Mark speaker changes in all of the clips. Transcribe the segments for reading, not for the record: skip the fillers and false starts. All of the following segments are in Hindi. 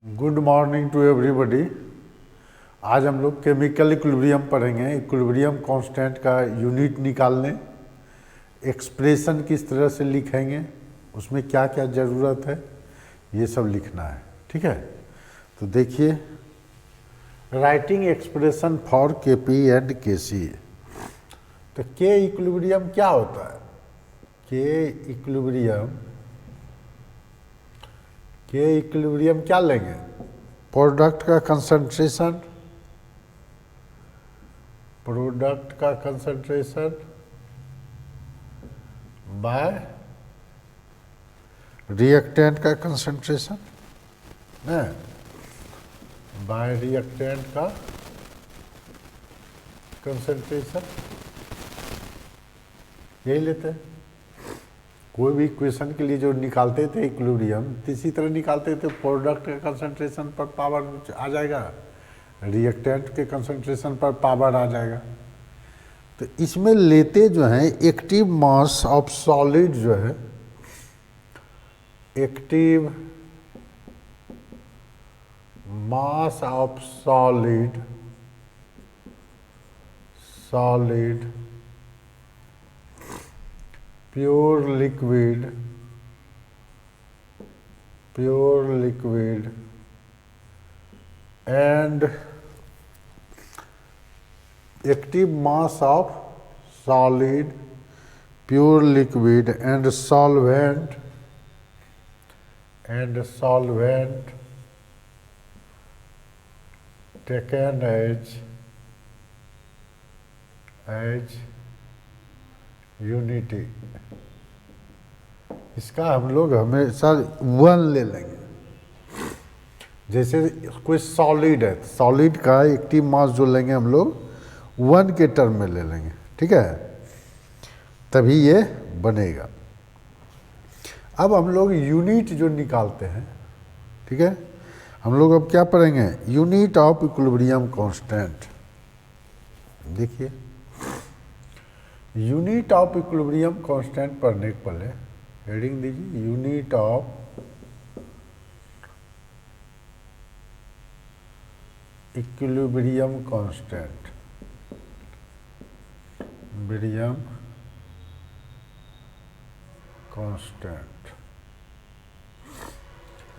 Speaker 1: Good morning to everybody. आज हम लोग केमिकल इक्विलिब्रियम पढ़ेंगे। इक्विलिब्रियम कांस्टेंट का यूनिट निकालने, एक्सप्रेशन किस तरह से लिखेंगे, उसमें क्या क्या ज़रूरत है, ये सब लिखना है। ठीक है, तो देखिए, राइटिंग एक्सप्रेशन फॉर के पी एंड के सी। तो के इक्विलिब्रियम क्या होता है? के इक्विलिब्रियम क्या लेंगे? प्रोडक्ट का कंसंट्रेशन बाय रिएक्टेंट का कंसंट्रेशन, बाय रिएक्टेंट का कंसंट्रेशन, यही लेते हैं। कोई भी इक्वेशन के लिए जो निकालते थे इक्विलिब्रियम, इसी तरह निकालते थे। प्रोडक्ट के कंसंट्रेशन पर पावर आ जाएगा, रिएक्टेंट के कंसंट्रेशन पर पावर आ जाएगा। तो इसमें लेते जो हैं एक्टिव मास ऑफ सॉलिड, जो है active mass of solid pure liquid and active mass of solid, pure liquid and solvent taken as unity. इसका हम लोग हमेशा वन ले लेंगे। जैसे कोई सॉलिड है, सॉलिड का एक्टिव मास जो लेंगे हम लोग वन के टर्म में ले लेंगे। ठीक है, तभी ये बनेगा। अब हम लोग यूनिट जो निकालते हैं, ठीक है, हम लोग अब क्या पढ़ेंगे? Unit of equilibrium constant. देखिए, यूनिट ऑफ इक्विलिब्रियम कांस्टेंट पढ़ने के पहले हेडिंग दीजिए, यूनिट ऑफ इक्विलिब्रियम कांस्टेंट।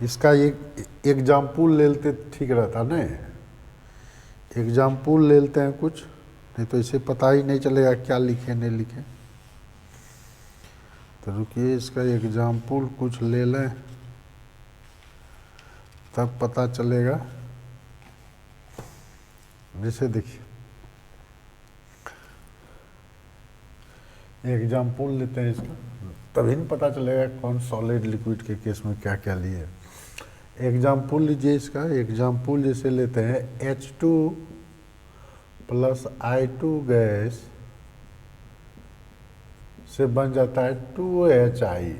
Speaker 1: इसका एक एग्जाम्पल ले लेते, ठीक रहता ना। एग्जाम्पल ले लेते हैं कुछ, नहीं तो इसे पता ही नहीं चलेगा क्या लिखे नहीं लिखे। तो रुकिए, इसका एग्जाम्पल कुछ ले लें, तब पता चलेगा। जैसे देखिए, एग्जाम्पल लेते हैं इसका, तभी नहीं पता चलेगा कौन सॉलिड लिक्विड के केस में क्या क्या लिए। एग्जाम्पल लीजिए इसका। एग्जाम्पल जैसे लेते हैं H2 प्लस I2 गैस से बन जाता है 2HI।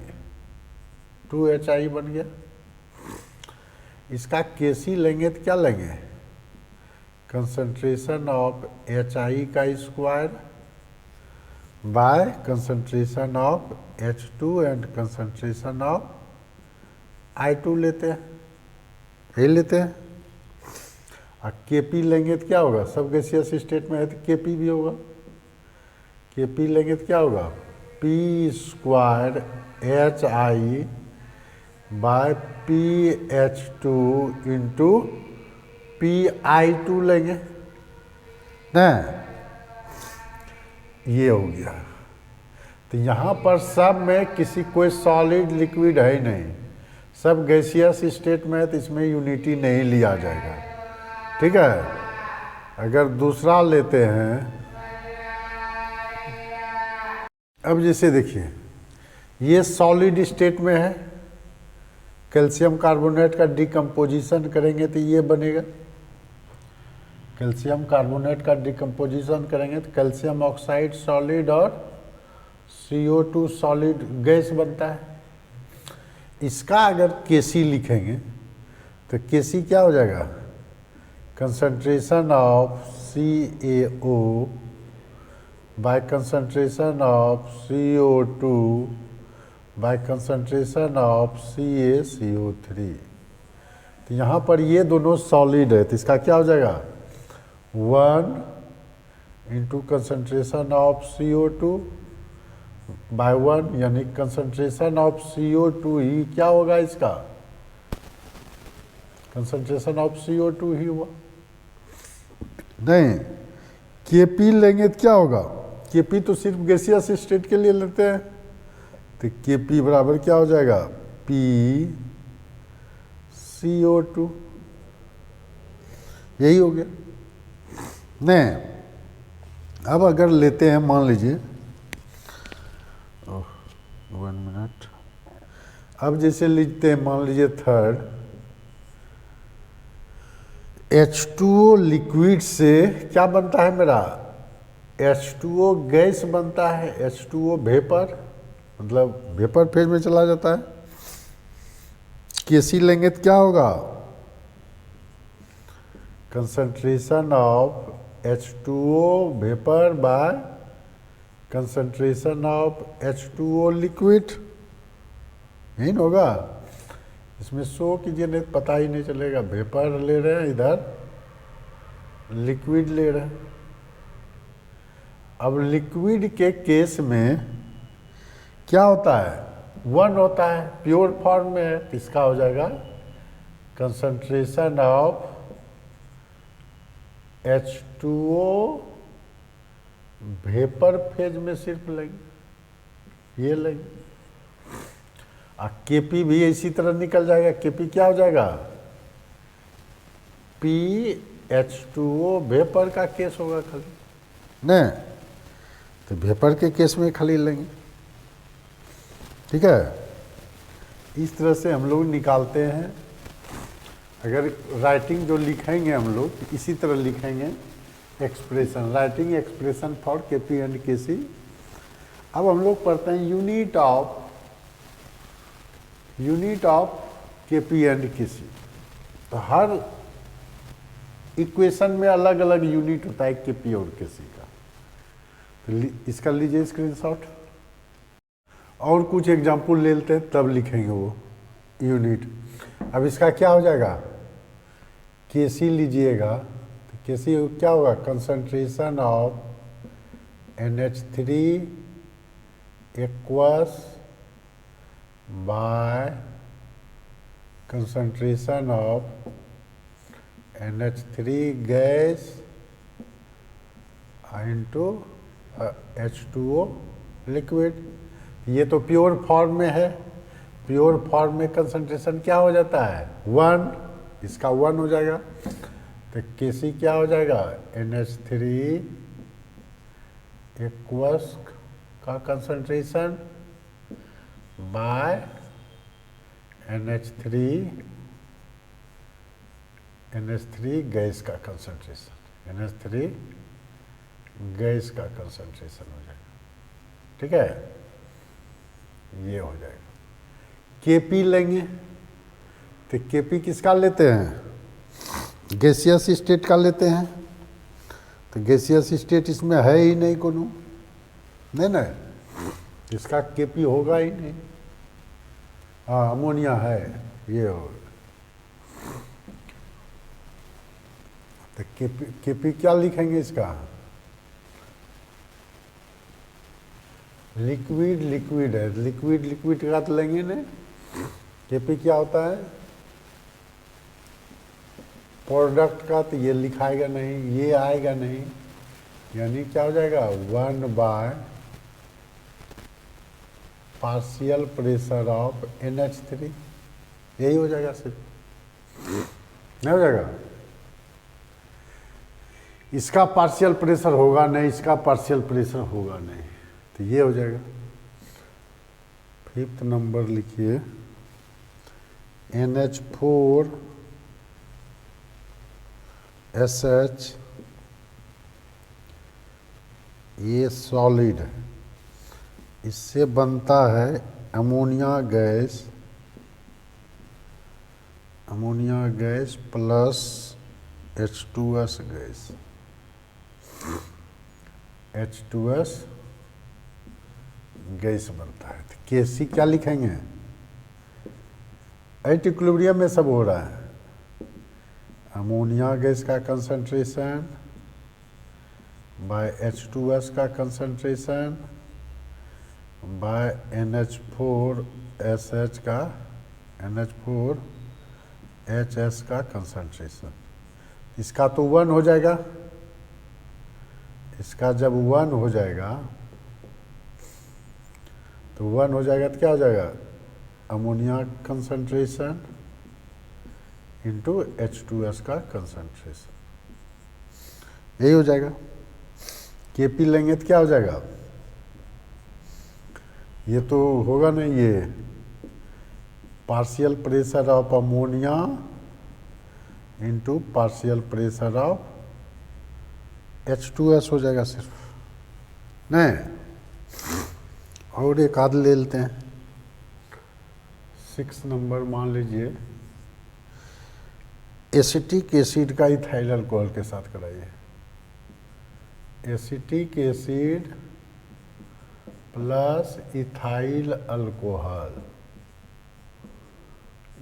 Speaker 1: 2HI बन गया। इसका केसी लेंगे तो क्या लेंगे? कंसंट्रेशन ऑफ HI का square bye concentration of H2 and concentration of I2 लेते हैं, यही लेते हैं। और Kp लेंगे तो क्या होगा? सब गैसियस स्टेट में है तो Kp भी होगा। Kp लेंगे तो क्या होगा? P square HI by PH2 into PI2 लेंगे ना, ये हो गया। तो यहाँ पर सब में किसी कोई सॉलिड लिक्विड है ही नहीं, सब गैसियस स्टेट में है, तो इसमें यूनिटी नहीं लिया जाएगा। ठीक है, अगर दूसरा लेते हैं, अब जैसे देखिए, ये सॉलिड स्टेट में है, कैल्शियम कार्बोनेट का डिकम्पोजिशन करेंगे तो ये बनेगा। कैल्शियम कार्बोनेट का डिकम्पोजिशन करेंगे तो कैल्शियम ऑक्साइड सॉलिड और CO2 सॉलिड गैस बनता है। इसका अगर Kc लिखेंगे तो Kc क्या हो जाएगा? Concentration of CaO by concentration of CO2 by concentration of CaCO3। तो यहाँ पर ये दोनों सॉलिड है, तो इसका क्या हो जाएगा 1 into concentration of CO2 bye 1, यानी कंसंट्रेशन ऑफ CO2 ही क्या होगा, इसका कंसंट्रेशन ऑफ CO2 ही हुआ। नहीं, Kp लेंगे तो क्या होगा, Kp तो सिर्फ गैसियस स्टेट के लिए लेते हैं, तो Kp बराबर क्या हो जाएगा P CO2, यही हो गया। नहीं, अब अगर लेते हैं, मान लीजिए 1 मिनट, अब जैसे लिखते हैं, मान लीजिए थर्ड, H2O लिक्विड से क्या बनता है मेरा, H2O गैस बनता है, H2O वेपर, मतलब वेपर फेज में चला जाता है। Kc लेंगे तो क्या होगा, concentration of H2O vapour by concentration of H2O liquid, यही ना होगा। इसमें शो कीजिए, नहीं तो पता ही नहीं चलेगा, वेपर ले रहे हैं, इधर लिक्विड ले रहे हैं। अब लिक्विड के केस में क्या होता है, 1 होता है, प्योर फॉर्म में है, तो इसका हो जाएगा concentration of H2O vapour phase में सिर्फ लगी, ये लगी। Kp भी इसी तरह निकल जाएगा, Kp क्या हो जाएगा PH2O, वेपर का केस होगा खाली, नहीं तो वेपर के केस में खाली लेंगे, ठीक है। इस तरह से हम लोग निकालते हैं। अगर राइटिंग जो लिखेंगे हम लोग इसी तरह लिखेंगे, expression, writing expression for Kp and Kc। अब हम लोग पढ़ते हैं unit of Kp and Kc। तो हर इक्वेशन में अलग अलग यूनिट होता है Kp और Kc का। तो इसका लीजिए स्क्रीनशॉट, और कुछ एग्जाम्पल ले लेते हैं तब लिखेंगे वो यूनिट। अब इसका क्या हो जाएगा, Kc लीजिएगा, तो Kc क्या होगा, concentration of NH3 aqueous by concentration of NH3 gas into H2O liquid. ये तो प्योर फॉर्म में है, प्योर फॉर्म में कंसंट्रेशन क्या हो जाता है 1, इसका 1 हो जाएगा। तो Kc क्या हो जाएगा, NH3 एक्वस का कंसंट्रेशन बाय NH3 गैस का कंसंट्रेशन, NH3 गैस का कंसंट्रेशन हो जाएगा, ठीक है, ये हो जाएगा। Kp लेंगे, तो Kp किसका लेते हैं, गैसियस स्टेट का लेते हैं। तो गैसियस स्टेट इसमें है ही नहीं कोनो, नहीं ना, इसका Kp होगा ही नहीं। हाँ, अमोनिया है, ये होगा। तो Kp क्या लिखेंगे इसका, लिक्विड है, लिक्विड का तो लेंगे नहीं। Kp क्या होता है, प्रोडक्ट का, तो ये लिखाएगा नहीं, ये आएगा नहीं, यानी क्या हो जाएगा 1 bye partial pressure of NH3, यही हो जाएगा, सिर्फ नहीं हो जाएगा। इसका पार्शियल प्रेशर होगा नहीं, इसका पार्शियल प्रेशर होगा नहीं, तो ये हो जाएगा। 5th नंबर लिखिए, NH4 SH, ये सॉलिड है, इससे बनता है ammonia gas plus H2S gas, H2S gas बनता है। तो Kc क्या लिखेंगे, एट इक्विलिब्रियम में सब हो रहा है, अमोनिया गैस का कंसंट्रेशन बाय H2S का कंसंट्रेशन बाय NH4SH का NH4HS का कंसंट्रेशन। इसका तो 1 हो जाएगा, इसका जब 1 हो जाएगा तो 1 हो जाएगा तो क्या हो जाएगा, अमोनिया कंसंट्रेशन इंटू H2S का कंसंट्रेशन, यही हो जाएगा। Kp लेंगे तो क्या हो जाएगा, ये तो होगा नहीं, ये partial pressure of ammonia into partial pressure of H2S हो जाएगा सिर्फ, नहीं। और एक आध ले लेते हैं, 6 नंबर मान लीजिए, एसिटिक एसिड का इथाइल अल्कोहल के साथ कराइए। Acetic acid plus ethyl alcohol,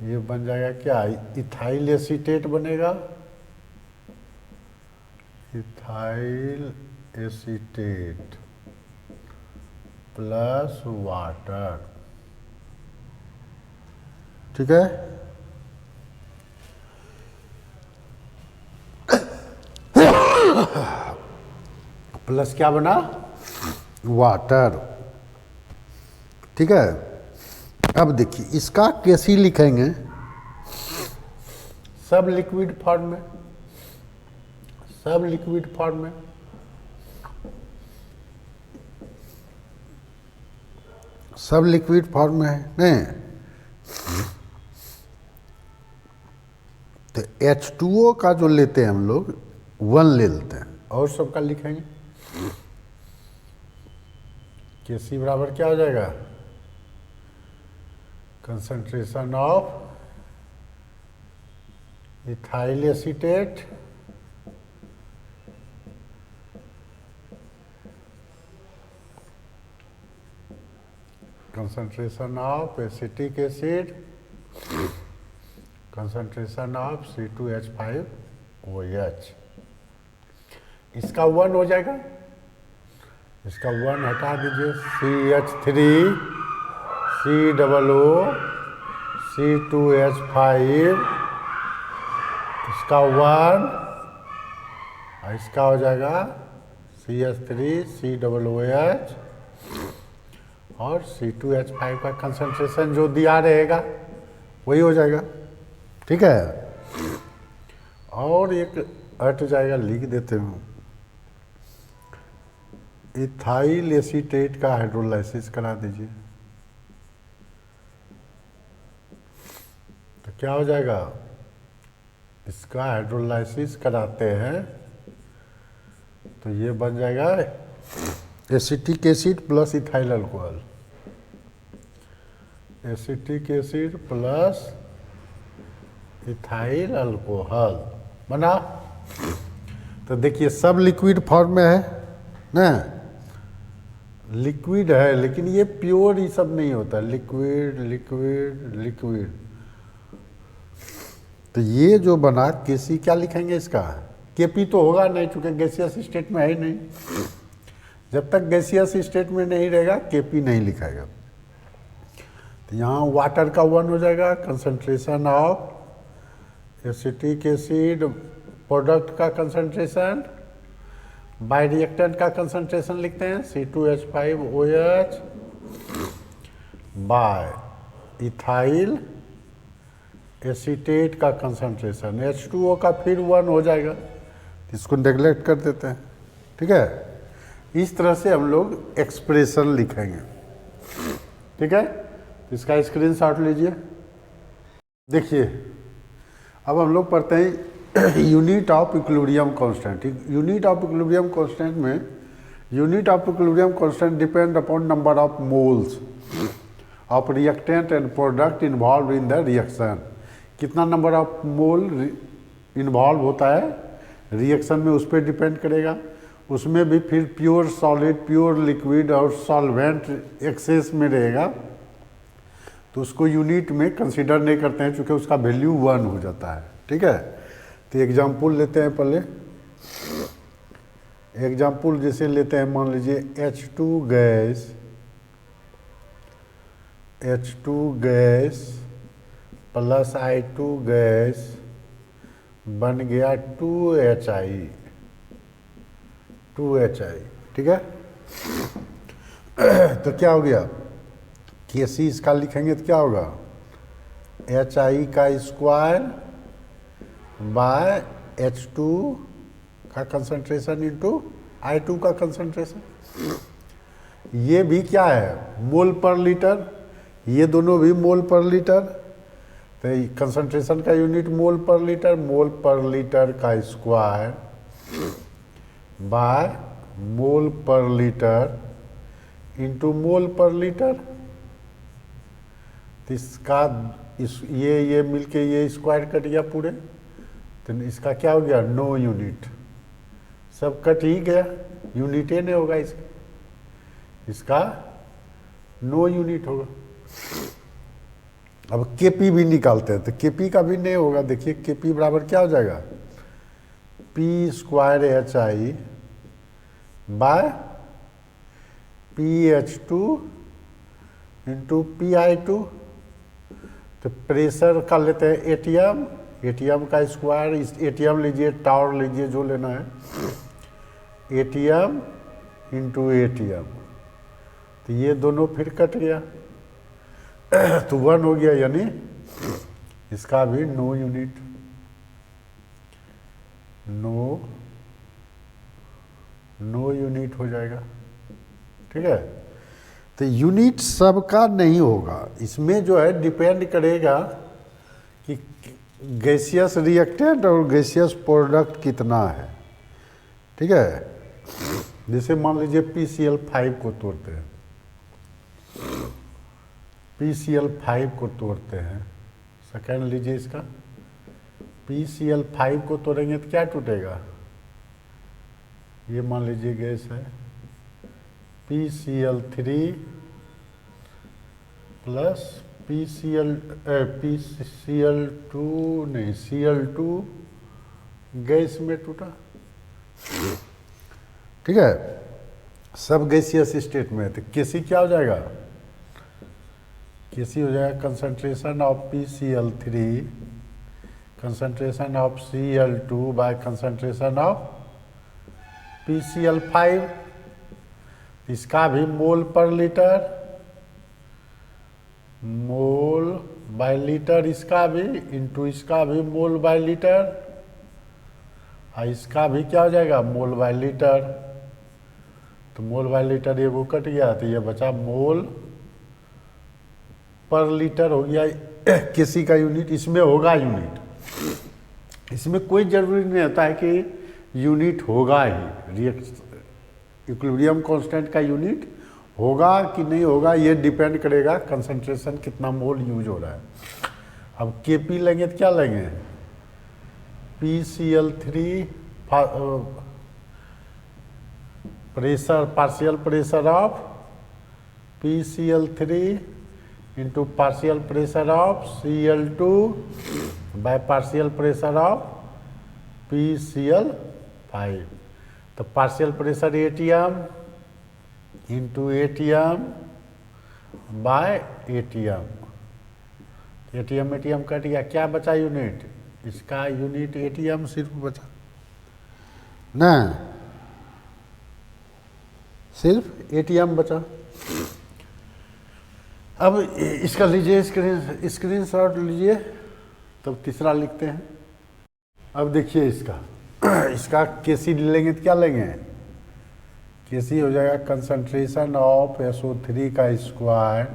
Speaker 1: ये बन जाएगा क्या, इथाइल एसीटेट बनेगा, इथाइल एसीटेट प्लस वाटर, ठीक है। प्लस क्या बना, वाटर, ठीक है। अब देखिए इसका कैसे लिखेंगे, सब लिक्विड फॉर्म में, सब लिक्विड फॉर्म में, सब लिक्विड फॉर्म में है नहीं, तो H2O का जो लेते हैं हम लोग 1 ले लेते हैं, और सबका लिखेंगे। Kc बराबर क्या हो जाएगा, concentration of ethyl acetate concentration of acetic acid, concentration of C2H5OH, इसका 1 हो जाएगा, इसका 1 हटा दीजिए, CH3 COO C2H5, इसका 1, इसका हो जाएगा CH3 COOH और C2H5 का कंसंट्रेशन जो दिया रहेगा वही हो जाएगा, ठीक है। और एक हट जाएगा, लिख देते हूँ, इथाइल एसीटेट का हाइड्रोलाइसिस करा दीजिए, तो क्या हो जाएगा, इसका हाइड्रोलाइसिस कराते हैं तो ये बन जाएगा acetic acid plus ethyl alcohol, acetic acid plus ethyl alcohol बना। तो देखिए सब लिक्विड फॉर्म में है ना, लिक्विड है लेकिन ये प्योर ही सब नहीं होता, लिक्विड लिक्विड लिक्विड। तो ये जो बना Kc क्या लिखेंगे इसका, Kp तो होगा नहीं चूंकि गैसियस स्टेट में है ही नहीं, जब तक गैसियस स्टेट में नहीं रहेगा Kp नहीं लिखाएगा। तो यहाँ वाटर का 1 हो जाएगा, concentration of acetic acid product का कंसंट्रेशन बाय रिएक्टेंट का कंसंट्रेशन लिखते हैं C2H5OH बाय इथाइल एसीटेट का कंसंट्रेशन, H2O का फिर 1 हो जाएगा, इसको नेगलेक्ट कर देते हैं, ठीक है। इस तरह से हम लोग एक्सप्रेशन लिखेंगे, ठीक है। इसका स्क्रीनशॉट लीजिए। देखिए अब हम लोग पढ़ते हैं unit of equilibrium constant. Unit of equilibrium constant में unit of equilibrium constant depend upon number of moles of reactant and product involve in the reaction. कितना नंबर ऑफ मोल इन्वॉल्व होता है रिएक्शन में, उस पर डिपेंड करेगा। उसमें भी फिर प्योर सॉलिड, प्योर लिक्विड और सॉल्वेंट एक्सेस में रहेगा तो उसको यूनिट में कंसीडर नहीं करते हैं, चूँकि उसका वैल्यू 1 हो जाता है, ठीक है। तो एग्जाम्पल लेते हैं पहले। एग्जाम्पल जैसे लेते हैं, मान लीजिए H2 gas plus I2 gas बन गया 2HI, ठीक है। तो क्या हो गया, Kc इसका लिखेंगे तो क्या होगा, HI का स्क्वायर बाय H2 का कंसंट्रेशन इंटू I2 का कंसंट्रेशन। ये भी क्या है, मोल पर लीटर, ये दोनों भी मोल पर लीटर। तो कंसंट्रेशन का यूनिट मोल पर लीटर का square by mole per litre into mole per litre. तो इसका ये मिलके ये स्क्वायर कट गया पूरे, तो इसका क्या हो गया, नो यूनिट। सब कट ही गया, यूनिट ही नहीं होगा इसका नो यूनिट होगा। अब Kp भी निकालते हैं, तो Kp का भी नहीं होगा। देखिए Kp बराबर क्या हो जाएगा, P square HI by PH2 into PI2। तो प्रेशर का लेते हैं एटीएम का स्क्वायर, एटीएम लीजिए, टावर लीजिए, जो लेना है, एटीएम इंटू एटीएम। तो ये दोनों फिर कट गया, तो 1 हो गया, यानी इसका भी नो यूनिट, नो यूनिट हो जाएगा, ठीक है। तो यूनिट सबका नहीं होगा, इसमें जो है डिपेंड करेगा कि गैसियस रिएक्टेंट और गैसियस प्रोडक्ट कितना है, ठीक है। जैसे मान लीजिए PCl5 को तोड़ते हैं, PCl5 को तोड़ते हैं, सेकेंड लीजिए इसका, PCl5 को तोड़ेंगे तो क्या टूटेगा, ये मान लीजिए गैस है PCl3 प्लस PCl2 नहीं, Cl2 गैस में टूटा, ठीक है। सब गैसियस स्टेट में। तो Kc क्या हो जाएगा, Kc हो जाएगा concentration of PCl3 concentration of Cl2 by concentration of PCl5। इसका भी मोल per litre, mole by litre, इसका भी इंटू इसका भी मोल बाय लीटर, और इसका भी क्या हो जाएगा, मोल बाय लीटर। तो मोल बाय लीटर ये वो कट गया, तो ये बचा मोल पर लीटर हो गया। किसी का यूनिट इसमें होगा, यूनिट इसमें कोई जरूरी नहीं होता है कि यूनिट होगा ही, इक्विलिब्रियम कांस्टेंट का यूनिट होगा कि नहीं होगा, ये डिपेंड करेगा कंसंट्रेशन कितना मोल यूज हो रहा है। अब Kp लेंगे तो क्या लेंगे, PCl3 pressure, partial pressure of PCl3 into partial pressure of Cl2 by partial pressure of PCl5। तो partial pressure ATM into ATM by ATM, ATM cut गया, क्या बचा यूनिट, इसका यूनिट एटीएम सिर्फ बचा ना, सिर्फ एटीएम बचा। अब इसका लीजिए स्क्रीनशॉट लीजिए, तब तीसरा लिखते हैं। अब देखिए इसका Kc लेंगे तो क्या लेंगे, Kc हो जाएगा कंसंट्रेशन ऑफ SO3 का square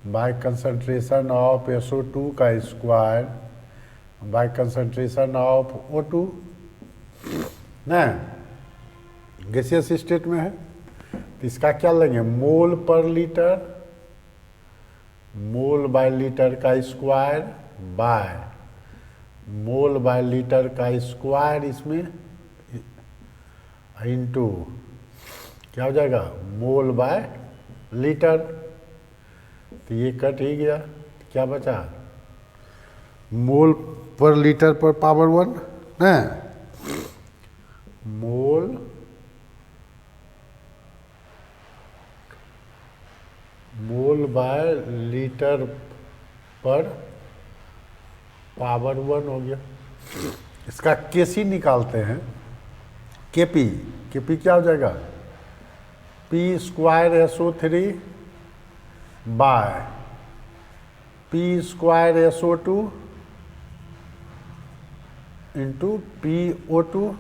Speaker 1: bye concentration of SO2 का square bye concentration of O2 ना, गैसियस स्टेट में है। तो इसका क्या लेंगे, mole per litre, mole by litre का square by mole by litre का स्क्वायर, इसमें इंटू क्या हो जाएगा, मोल बाय लीटर। तो ये कट ही गया, क्या बचा, मोल पर लीटर पर पावर 1 ना, मोल बाय लीटर पर पावर 1 हो गया। इसका केसी निकालते हैं, केपी क्या हो जाएगा, P square SO3 by P square SO2 into PO2।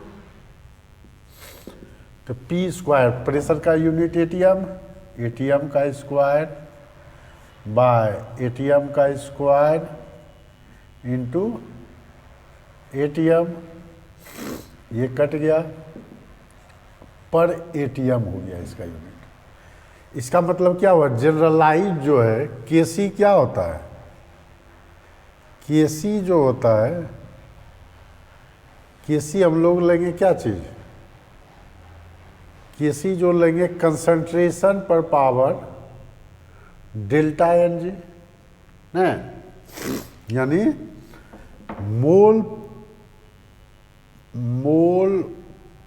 Speaker 1: तो पी स्क्वायर प्रेशर का यूनिट एटीएम का स्क्वायर बाय एटीएम का स्क्वायर इंटू एटीएम, ये कट गया, पर एटीएम हो गया इसका यूनिट। इसका मतलब क्या हुआ, जनरलाइज जो है केसी क्या होता है, केसी जो होता है, केसी हम लोग लेंगे क्या चीज़, केसी जो लेंगे कंसंट्रेशन पर पावर डेल्टा एनजी ना, यानी मोल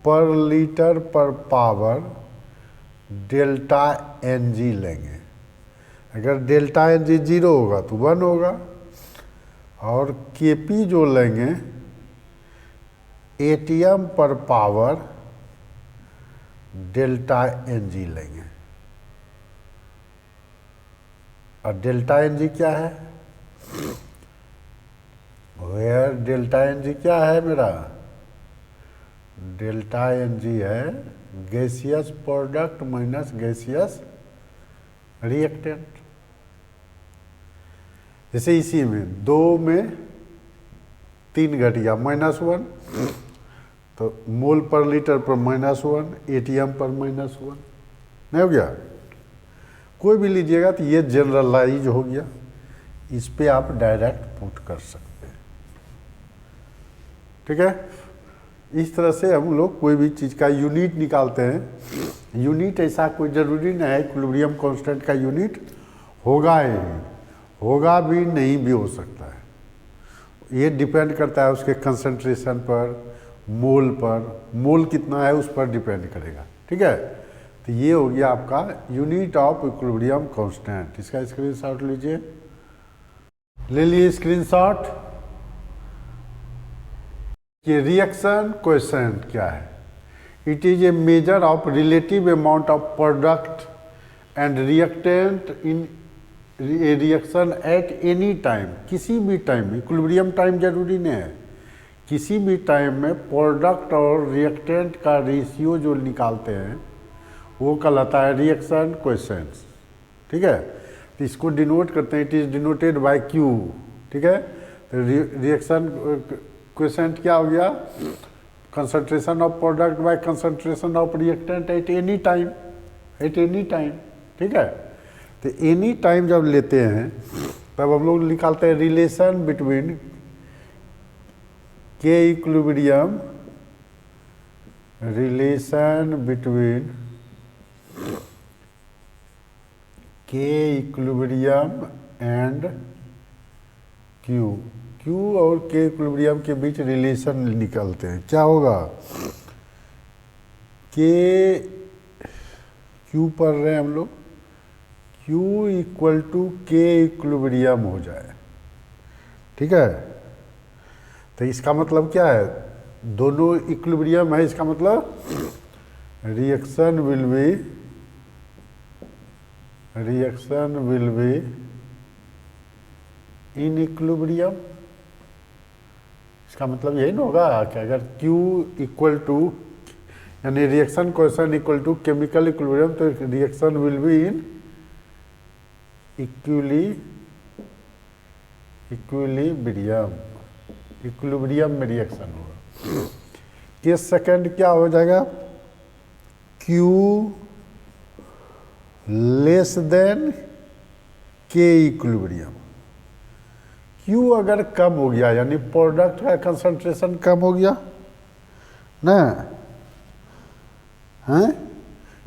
Speaker 1: पर लीटर पर पावर डेल्टा एनजी लेंगे। अगर डेल्टा एनजी 0 होगा तो 1 होगा, और केपी जो लेंगे एटीएम पर पावर डेल्टा एनजी लेंगे। और डेल्टा एनजी क्या है, वेयर डेल्टा एनजी क्या है मेरा, डेल्टा एनजी है gaseous product minus gaseous reactant. जैसे इसी में 2 में 3 घट गया -1, तो मोल पर लीटर पर -1, एटीएम पर -1 नहीं हो गया। कोई भी लीजिएगा तो ये जनरलाइज हो गया, इस पे आप डायरेक्ट पुट कर सकते हैं। ठीक है, इस तरह से हम लोग कोई भी चीज़ का यूनिट निकालते हैं। यूनिट ऐसा कोई ज़रूरी नहीं है इक्विलिब्रियम कांस्टेंट का यूनिट होगा ही, होगा भी, नहीं भी हो सकता है। ये डिपेंड करता है उसके कंसंट्रेशन पर, मोल कितना है उस पर डिपेंड करेगा। ठीक है, तो ये हो गया आपका यूनिट ऑफ इक्विलिब्रियम कांस्टेंट। इसका स्क्रीनशॉट लीजिए, ले लिए स्क्रीनशॉट। ये रिएक्शन कोएफिशिएंट क्या है, it is a measure of relative amount of product and reactant in A reaction at any time. किसी भी टाइम, इक्विलिब्रियम टाइम जरूरी नहीं है, किसी भी टाइम में प्रोडक्ट और रिएक्टेंट का रेशियो जो निकालते हैं वो कहलाता है रिएक्शन कोएफिशिएंट। ठीक है, तो इसको डिनोट करते हैं, it is denoted by Q. ठीक है, तो रिएक्शन कोएफिशिएंट क्या हो गया, concentration of product by concentration of reactant at any time, at any time. ठीक है, तो एनी टाइम जब लेते हैं तब हम लोग निकालते हैं रिलेशन बिटवीन के इक्विलिब्रियम, रिलेशन बिटवीन के इक्विलिब्रियम एंड क्यू और के इक्विलिब्रियम के बीच रिलेशन निकालते हैं। क्या होगा, के क्यू पढ़ रहे हैं हम लोग, Q इक्वल टू के इक्विलिब्रियम हो जाए। ठीक है, तो इसका मतलब क्या है, दोनों इक्विलिब्रियम है, इसका मतलब reaction will be in equilibrium. इसका मतलब यही ना होगा कि अगर Q इक्वल टू यानी reaction coefficient equal to chemical equilibrium, तो reaction will be in equilibrium में रिएक्शन होगा। केस सेकंड क्या हो जाएगा, Q less than K equilibrium. Q अगर कम हो गया यानी प्रोडक्ट का कंसंट्रेशन कम हो गया ना, हैं,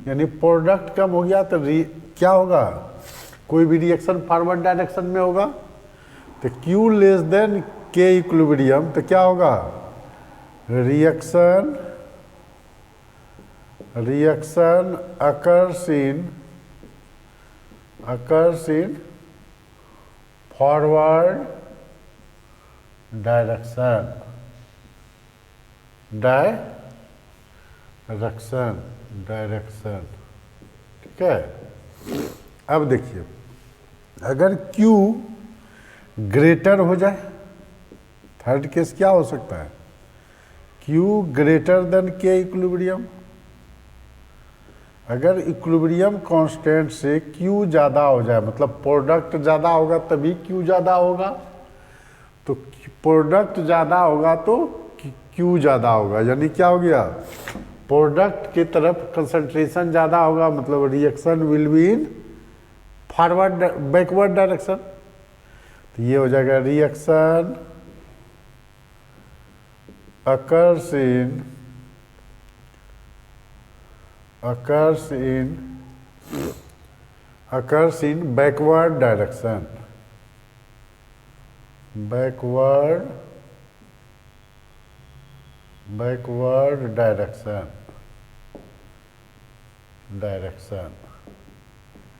Speaker 1: यानी प्रोडक्ट कम हो गया तो क्या होगा, कोई भी रिएक्शन फॉरवर्ड डायरेक्शन में होगा, तो Q less than K equilibrium, तो क्या होगा, reaction occurs in forward direction, ठीक है। अब देखिए, अगर Q ग्रेटर हो जाए, थर्ड केस क्या हो सकता है, Q greater than K equilibrium. अगर इक्विलिब्रियम कांस्टेंट से Q ज़्यादा हो जाए, मतलब प्रोडक्ट ज़्यादा होगा तभी Q ज़्यादा होगा, तो प्रोडक्ट ज़्यादा होगा तो Q ज़्यादा होगा, यानी क्या हो गया, प्रोडक्ट की तरफ कंसंट्रेशन ज़्यादा होगा, मतलब reaction will be in forward backward direction. तो ये हो जाएगा reaction occurs in backward direction, backward direction।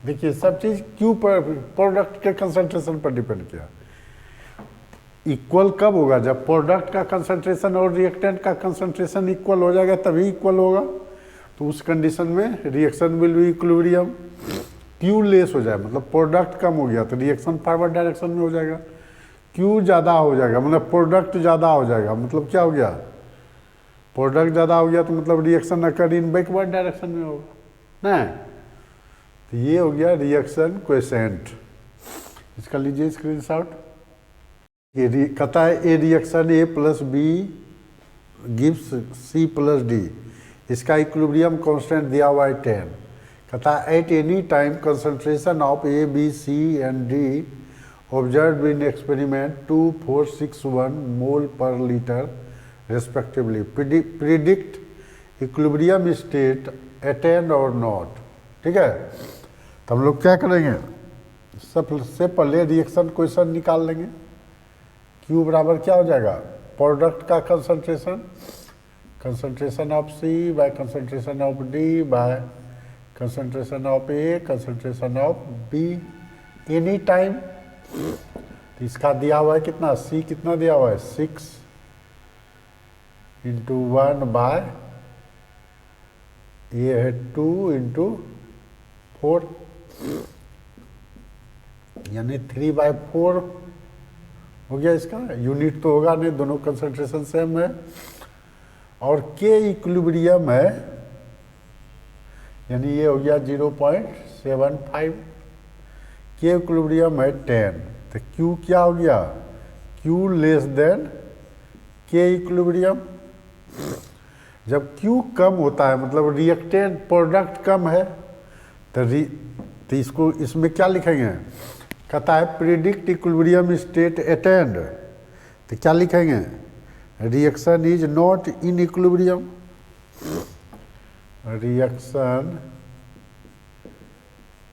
Speaker 1: देखिए सब चीज क्यू पर, प्रोडक्ट के कंसंट्रेशन पर डिपेंड किया। इक्वल कब होगा, जब प्रोडक्ट का कंसंट्रेशन और रिएक्टेंट का कंसंट्रेशन इक्वल हो जाएगा तभी इक्वल होगा, तो उस कंडीशन में reaction will B equilibrium. Q less हो जाए, मतलब प्रोडक्ट कम हो गया तो रिएक्शन फॉरवर्ड डायरेक्शन में हो जाएगा। क्यू ज़्यादा हो जाएगा मतलब प्रोडक्ट ज़्यादा हो जाएगा, मतलब क्या हो गया, प्रोडक्ट ज़्यादा हो गया तो मतलब रिएक्शन अकर इन बैकवर्ड डायरेक्शन में होगा ना। तो ये हो गया रिएक्शन क्वेसेंट। इसका लीजिए स्क्रीनशॉट। ये कहता है a reaction A plus B gives C plus D, इसका इक्विलिब्रियम कांस्टेंट दिया हुआ है 10। कहता है at any time concentration of A B C and D observe in experiment 2461 mole per litre respectively, predict equilibrium state attend और नॉट। ठीक है, तो हम लोग क्या करेंगे, सबसे पहले रिएक्शन क्वेश्चन निकाल लेंगे। Q बराबर क्या हो जाएगा, प्रोडक्ट का concentration, concentration of C by concentration of D by concentration of A concentration of B any time. तो इसका दिया हुआ है कितना, C कितना दिया हुआ है 6 इंटू 1 बाय ये है 2 इंटू 4, यानी 3/4 हो गया। इसका यूनिट तो होगा नहीं, दोनों कंसंट्रेशन सेम है। और K इक्विलिब्रियम है, यानी ये हो गया 0.75। K इक्विलिब्रियम है 10, तो Q क्या हो गया, Q less then K equilibrium. जब Q कम होता है मतलब रिएक्टेंट प्रोडक्ट कम है, तो इसको इसमें क्या लिखेंगे, कहता है प्रिडिक्ट इक्विलिब्रियम स्टेट अटेंड, तो क्या लिखेंगे, reaction is not in equilibrium, reaction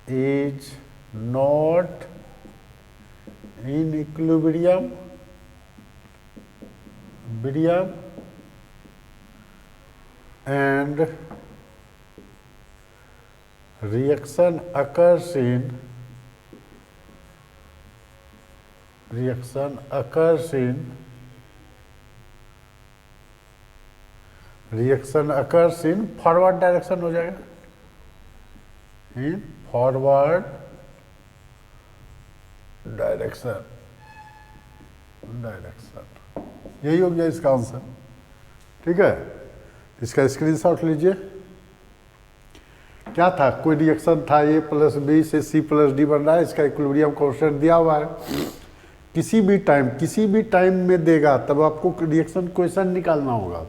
Speaker 1: is not in equilibrium and reaction occurs in forward direction हो जाएगा, इन फॉरवर्ड डायरेक्शन यही हो गया इसका आंसर। ठीक है, इसका स्क्रीनशॉट लीजिए। क्या था, कोई रिएक्शन था ए प्लस बी से सी प्लस डी बन रहा है, इसका इक्विलिब्रियम कांस्टेंट दिया हुआ है। किसी भी टाइम में देगा तब आपको रिएक्शन क्वेश्चन निकालना होगा।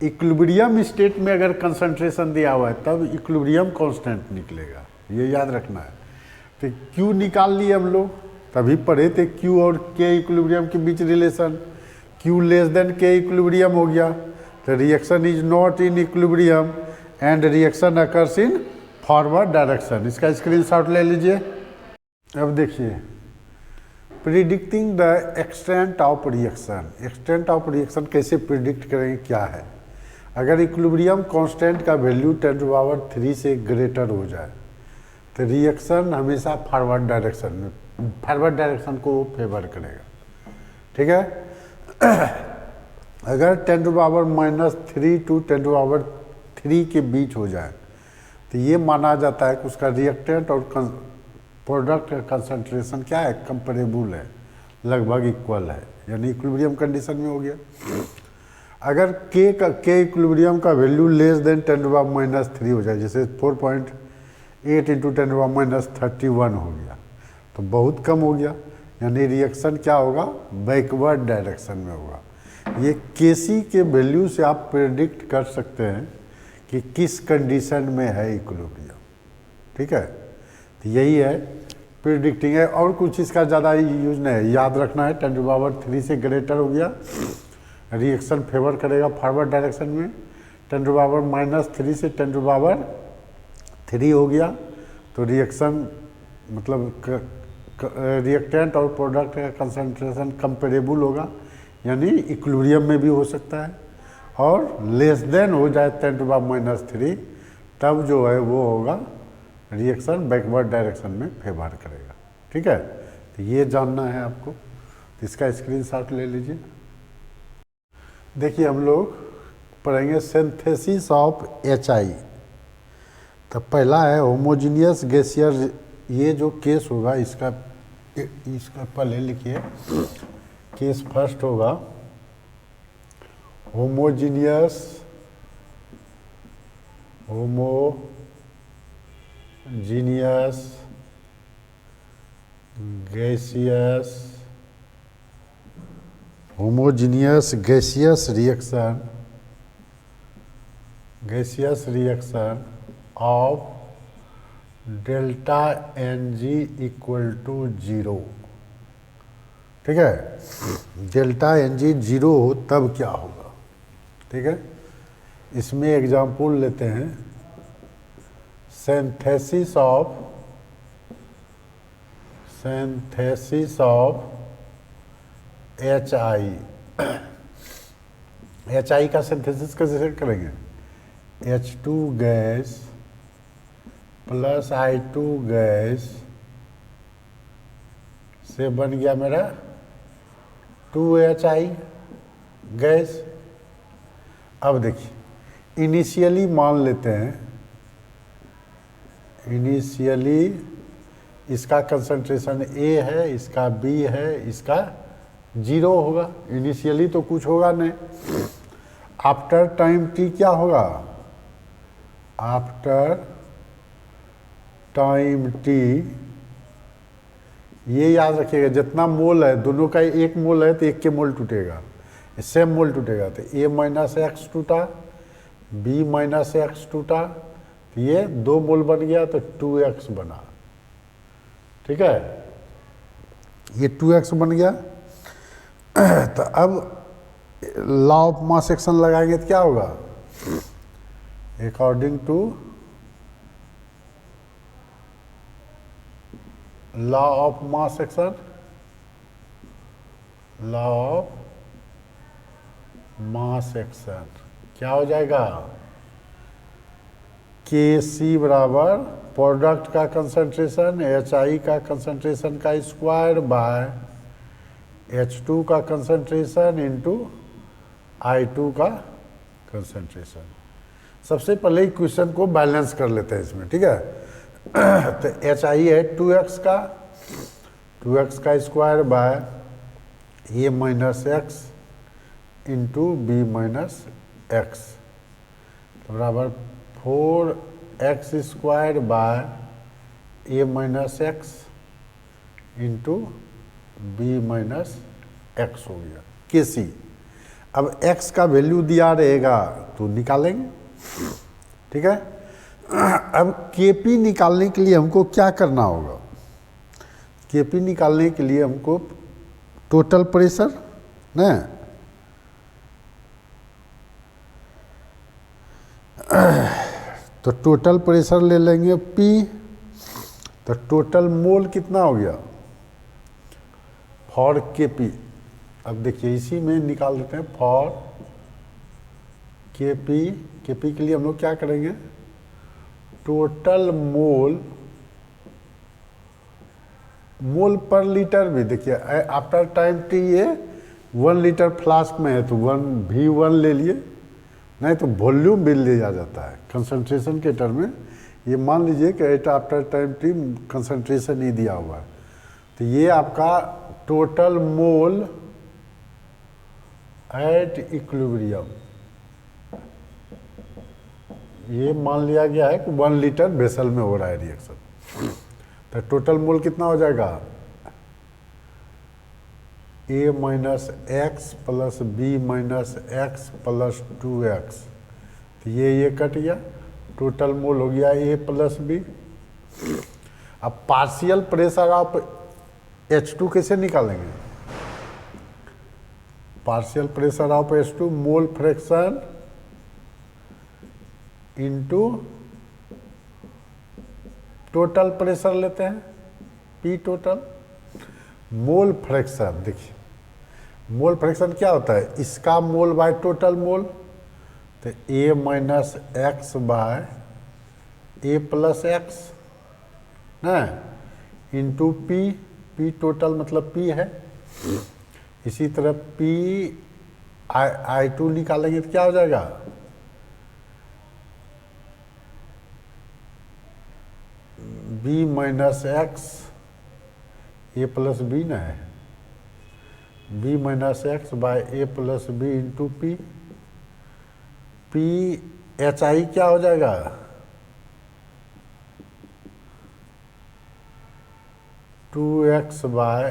Speaker 1: इक्विलिब्रियम स्टेट में अगर कंसंट्रेशन दिया हुआ है तब इक्विलिब्रियम कांस्टेंट निकलेगा, ये याद रखना है। तो क्यू निकाल लिए हम लोग, तभी पढ़े थे क्यू और के इक्विलिब्रियम के बीच relation. Q less than K equilibrium हो गया, तो reaction is not in equilibrium and reaction occurs in forward direction. इसका स्क्रीनशॉट ले लीजिए। अब देखिए predicting the extent of reaction. Extent of reaction कैसे प्रिडिक्ट करेंगे, क्या है? अगर इक्विलिब्रियम कांस्टेंट का वैल्यू 10⁻³ से ग्रेटर हो जाए तो रिएक्शन हमेशा फॉरवर्ड डायरेक्शन को फेवर करेगा, ठीक है। अगर 10⁻³ टू 10⁻³ के बीच हो जाए तो ये माना जाता है कि उसका रिएक्टेंट और प्रोडक्ट का कंसंट्रेशन क्या है, कंपेरेबल है, लगभग इक्वल है, यानी इक्विलिब्रियम कंडीशन में हो गया। अगर के इक्विलिब्रियम का वैल्यू लेस देन 10⁻³ हो जाए, जैसे 4.8 × 10⁻³ हो गया, तो बहुत कम हो गया, यानी रिएक्शन क्या होगा, बैकवर्ड डायरेक्शन में होगा। ये केसी के वैल्यू से आप प्रेडिक्ट कर सकते हैं कि किस कंडीशन में है इक्विलिब्रियम, ठीक है। तो यही है प्रिडिक्टिंग है, और कुछ इसका ज़्यादा यूज नहीं है, याद रखना है 10⁻³ से ग्रेटर हो गया रिएक्शन फेवर करेगा फॉरवर्ड डायरेक्शन में, 10⁻³ से 10⁻³ हो गया तो रिएक्शन मतलब रिएक्टेंट और प्रोडक्ट का कंसंट्रेशन कंपेरेबल होगा, यानी इक्विलिब्रियम में भी हो सकता है, और लेस देन हो जाए 10⁻³ तब जो है वो होगा रिएक्शन बैकवर्ड डायरेक्शन में फेवर करेगा, ठीक है। तो ये जानना है आपको, तो इसका स्क्रीनशॉट ले लीजिए। देखिए हम लोग पढ़ेंगे सिंथेसिस ऑफ HI। तो पहला है होमोजीनियस गैसियर, ये जो केस होगा इसका पहले लिखिए, केस फर्स्ट होगा homogeneous gaseous reaction of ΔNg = 0, ठीक है। ΔNg 0 हो तब क्या होगा, ठीक है। इसमें एग्जाम्पल लेते हैं, सिंथेसिस ऑफ HI। HI का सिंथेसिस कैसे करेंगे, H2 gas plus I2 gas से बन गया मेरा 2HI गैस। अब देखिए इनिशियली मान लेते हैं, इनिशियली इसका कंसंट्रेशन A है, इसका B है, इसका 0 होगा, इनिशियली तो कुछ होगा नहीं। आफ्टर टाइम T क्या होगा, आफ्टर टाइम T, ये याद रखिएगा जितना मोल है दोनों का, एक मोल है तो एक के मोल टूटेगा, सेम मोल टूटेगा, तो A - X टूटा, B - X टूटा, तो ये 2 मोल बन गया तो 2X बना, ठीक है, ये 2X बन गया। तो अब लॉ ऑफ मास एक्शन लगाएंगे तो क्या होगा, according to law of mass action, law of mass action क्या हो जाएगा, Kc बराबर प्रोडक्ट का कंसंट्रेशन HI का कंसंट्रेशन का स्क्वायर बाय H2 का कंसंट्रेशन इंटू I2 का कंसंट्रेशन। सबसे पहले इक्वेशन को बैलेंस कर लेते हैं इसमें, ठीक है। तो HI है 2X का square by A - X into B - X बराबर 4X square by A - X into B - X हो गया Kc। अब X का वैल्यू दिया रहेगा तो निकालेंगे, ठीक है। अब Kp निकालने के लिए हमको क्या करना होगा, Kp निकालने के लिए हमको टोटल प्रेशर न, तो टोटल प्रेशर ले लेंगे P, तो टोटल मोल कितना हो गया, फॉर के पी, अब देखिए इसी में निकाल देते हैं फॉर के पी के लिए हम लोग क्या करेंगे, टोटल मोल पर लीटर भी देखिए आफ्टर टाइम टी ये 1 लीटर फ्लास्क में है तो 1 ले लिए, नहीं तो वॉल्यूम भी लिया जाता है कंसंट्रेशन के टर्म में। ये मान लीजिए कि at after time t concentration ही दिया हुआ है, तो ये आपका टोटल मोल एट इक्विलिब्रियम, ये मान लिया गया है कि 1 लीटर वेसल में हो रहा है रिएक्शन, तो टोटल मोल कितना हो जाएगा, A minus x plus B minus x plus 2x, तो ये कट गया, टोटल मोल हो गया A प्लस बी। अब पार्शियल प्रेशर आप H2 कैसे निकालेंगे, partial pressure of H2 mole fraction into total pressure लेते हैं P टोटल, मोल फ्रैक्शन देखिए मोल फ्रैक्शन क्या होता है, इसका मोल बाय टोटल मोल, तो A minus x by A plus X ना इंटू P टोटल मतलब P है। इसी तरह I2 निकालेंगे तो क्या हो जाएगा, B minus X A plus B ना है, B minus x by A plus B into P HI क्या हो जाएगा, two X by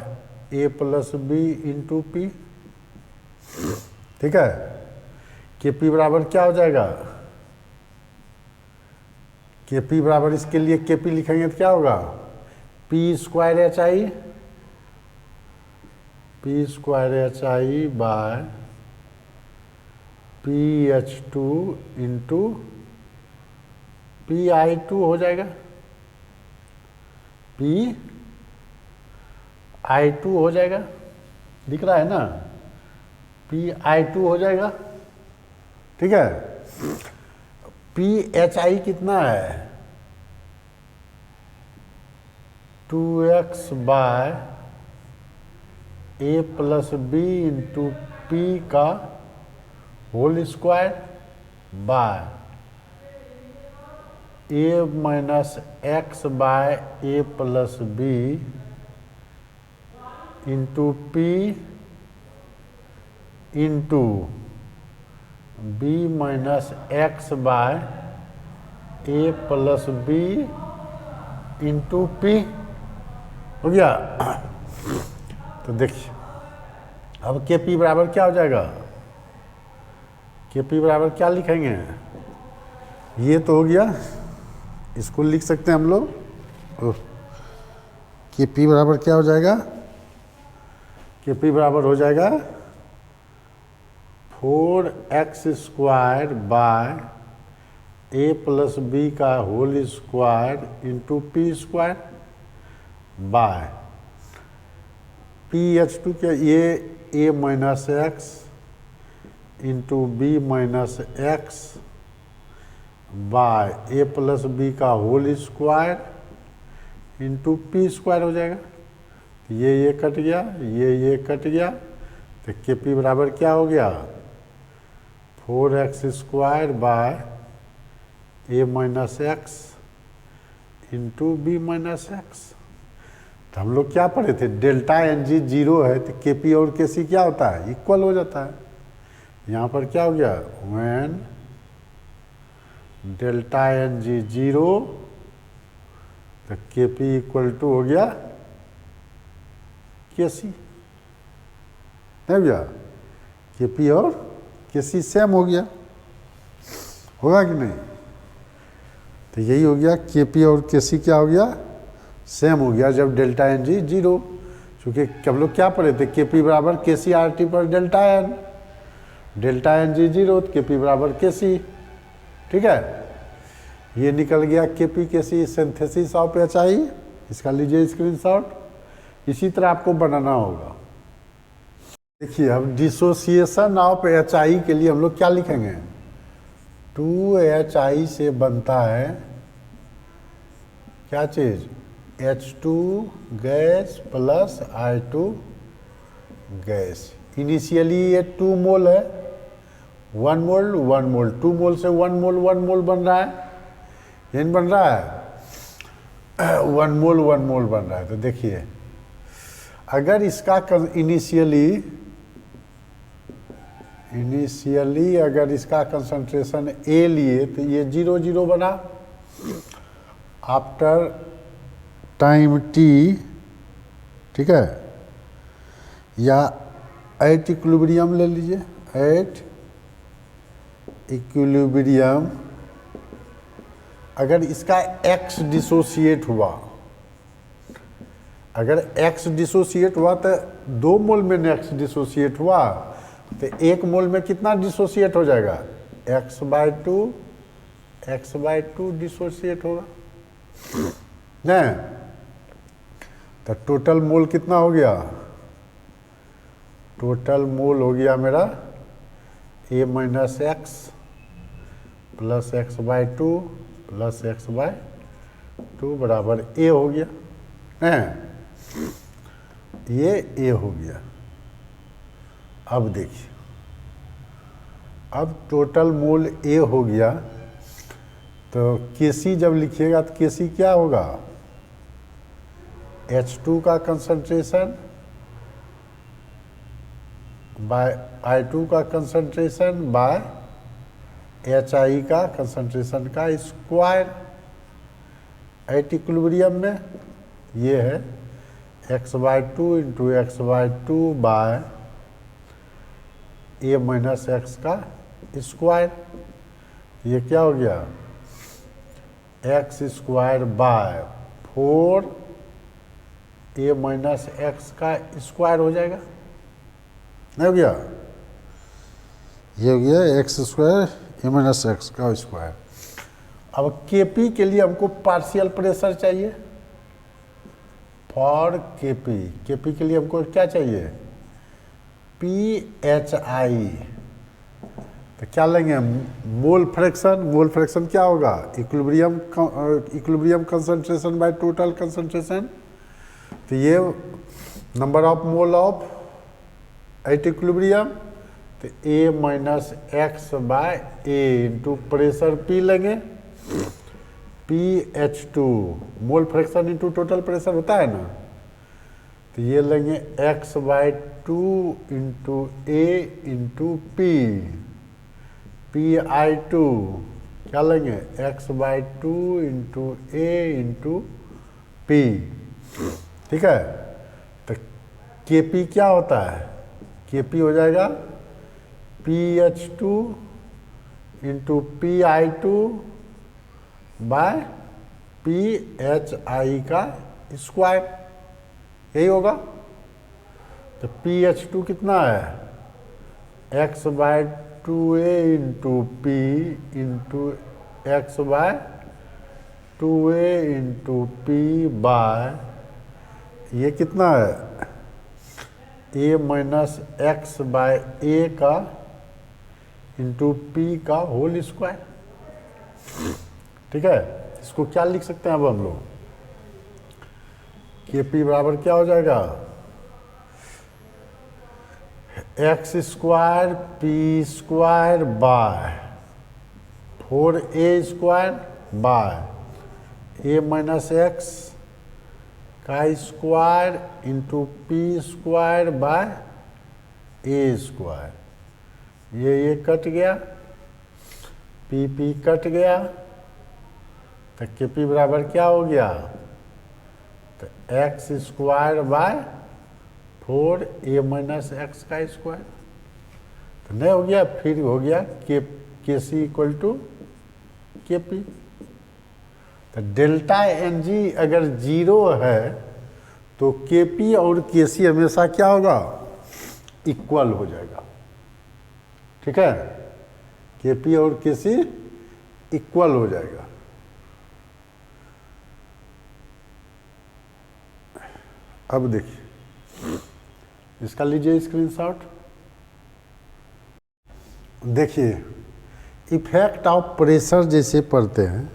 Speaker 1: A plus B into P, ठीक है। KP बराबर क्या हो जाएगा, KP बराबर इसके लिए KP लिखेंगे तो क्या होगा, P square HI by PH2 into PI2 हो जाएगा, PI2 हो जाएगा, दिख रहा है ना, PI2 हो जाएगा, ठीक है। PHI कितना है, 2x by A plus B into P का whole square by A minus x by A plus B into P into B minus x by A plus B into P हो गया। तो देखिए अब KP बराबर क्या हो जाएगा, KP बराबर क्या लिखेंगे, ये तो हो गया, इसको लिख सकते हैं हम लोग, KP बराबर क्या हो जाएगा, KP बराबर हो जाएगा 4x square by A plus b का whole square into P square by PH2 के ये A minus x into B minus x by A plus b का whole square into P square हो जाएगा, ये कट गया, ये कट गया, तो KP बराबर क्या हो गया, 4x square by A minus x into B minus X. तो हम लोग क्या पढ़े थे, डेल्टा NG 0 है तो KP और KC क्या होता है, इक्वल हो जाता है। यहाँ पर क्या हो गया, व्हेन डेल्टा NG 0 तो KP इक्वल टू हो गया KC, नहीं भैया, KP और KC सेम हो गया, होगा कि नहीं, तो यही हो गया, KP और KC क्या हो गया, सेम हो गया जब डेल्टा NG 0, क्योंकि हम लोग क्या पढ़े थे, KP बराबर KC RT पर डेल्टा N, डेल्टा NG 0 तो KP बराबर KC, ठीक है। ये निकल गया KP KC synthesis of HI, इसका लीजिए स्क्रीनशॉट, इसी तरह आपको बनाना होगा। देखिए अब डिसोसिएशन ऑफ एच आई के लिए हम लोग क्या लिखेंगे, 2HI से बनता है क्या चीज़, H2 gas plus I2 gas. Initially ये 2 मोल है, 1 मोल 1 मोल, 2 मोल से 1 मोल 1 मोल बन रहा है, ये नहीं बन रहा है, 1 मोल 1 मोल बन रहा है। तो देखिए अगर इसका इनिशियली अगर इसका कंसंट्रेशन ए लिए तो ये 0 0 बना, आफ्टर टाइम टी, ठीक है, या एट इक्विलिब्रियम ले लीजिए, एट इक्विलिब्रियम अगर इसका एक्स डिसोसिएट हुआ, अगर एक्स डिसोसिएट हुआ तो 2 मोल में एक्स डिसोसिएट हुआ तो 1 मोल में कितना डिसोसिएट हो जाएगा, x/2 डिसोसिएट होगा नहीं। तो टोटल मोल कितना हो गया, टोटल मोल हो गया मेरा a minus x plus x/2 plus x/2 बराबर a हो गया नहीं, ये a हो गया। अब देखिए अब टोटल मोल A हो गया तो Kc जब लिखिएगा तो Kc क्या होगा, H2 का कंसंट्रेशन बाय I2 का कंसंट्रेशन बाय HI का कंसंट्रेशन का स्क्वायर। एट इक्विलिब्रियम में ये है x/2 into x/2 by a minus x का स्क्वायर, ये क्या हो गया, X square by 4 a minus x का स्क्वायर हो जाएगा, नहीं हो गया, ये हो गया X square a minus x का स्क्वायर। अब Kp के लिए हमको पार्शियल प्रेशर चाहिए, फॉर Kp के लिए हमको क्या चाहिए, PHI। तो क्या लेंगे, मोल फ्रैक्शन क्या होगा, equilibrium concentration by total concentration. तो ये number of mole of at equilibrium, तो A minus x by A into pressure P लेंगे, PH2 mole fraction into total pressure होता है ना, तो ये लेंगे x/2 इंटू ए इंटू पी, PI2 क्या लेंगे, x/2 इंटू ए इंटू पी, ठीक है। तो Kp क्या होता है, Kp हो जाएगा PH2 into PI2 by PHI का स्क्वायर, यही होगा। तो PH2 कितना है, x/2a into P into x/2a into P by ये कितना है, a minus x by A का इंटू पी का होल स्क्वायर, ठीक है। इसको क्या लिख सकते हैं अब हम लोग, Kp बराबर क्या हो जाएगा, x square p square by 4a square by a minus x का square into P square by a square, ये कट गया, पी कट गया, तो Kp बराबर क्या हो गया, तो x square by 4a minus x का स्क्वायर, तो नहीं हो गया, फिर हो गया Kc इक्वल टू Kp। तो डेल्टा एन जी अगर 0 है तो Kp और Kc हमेशा क्या होगा, इक्वल हो जाएगा, ठीक है। Kp और Kc इक्वल हो जाएगा। अब देखिए इसका लीजिए स्क्रीनशॉट। देखिए इफेक्ट ऑफ प्रेशर जैसे पढ़ते हैं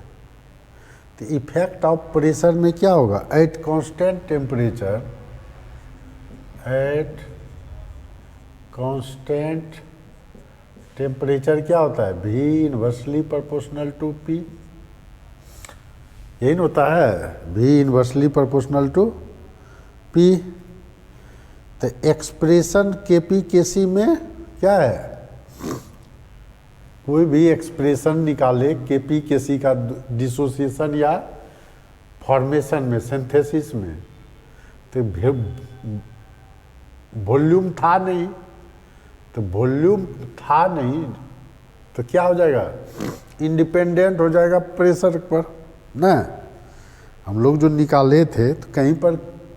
Speaker 1: तो इफेक्ट ऑफ प्रेशर में क्या होगा, at constant temperature, at constant temperature क्या होता है, V inversely proportional to P, यही न होता है, V inversely proportional to P। तो एक्सप्रेशन Kp Kc में क्या है, कोई भी एक्सप्रेशन निकाले Kp Kc का डिसोसिएशन या फॉर्मेशन में, सिंथेसिस में, तो वॉल्यूम था नहीं, तो वॉल्यूम था नहीं तो क्या हो जाएगा, इंडिपेंडेंट हो जाएगा प्रेशर पर ना। हम लोग जो निकाले थे तो कहीं पर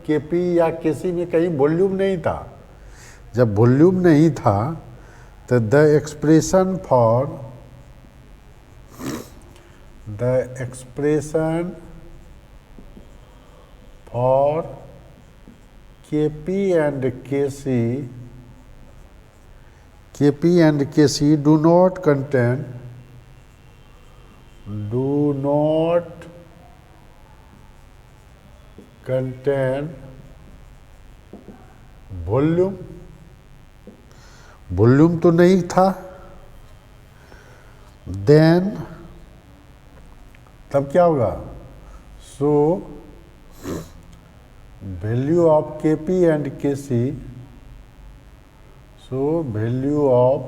Speaker 1: Kp या Kc में कहीं वॉल्यूम नहीं था। जब वॉल्यूम नहीं था तो the expression for Kp and Kc do not contain volume, volume तो नहीं था। देन तब क्या होगा, so value of Kp and Kc, so value of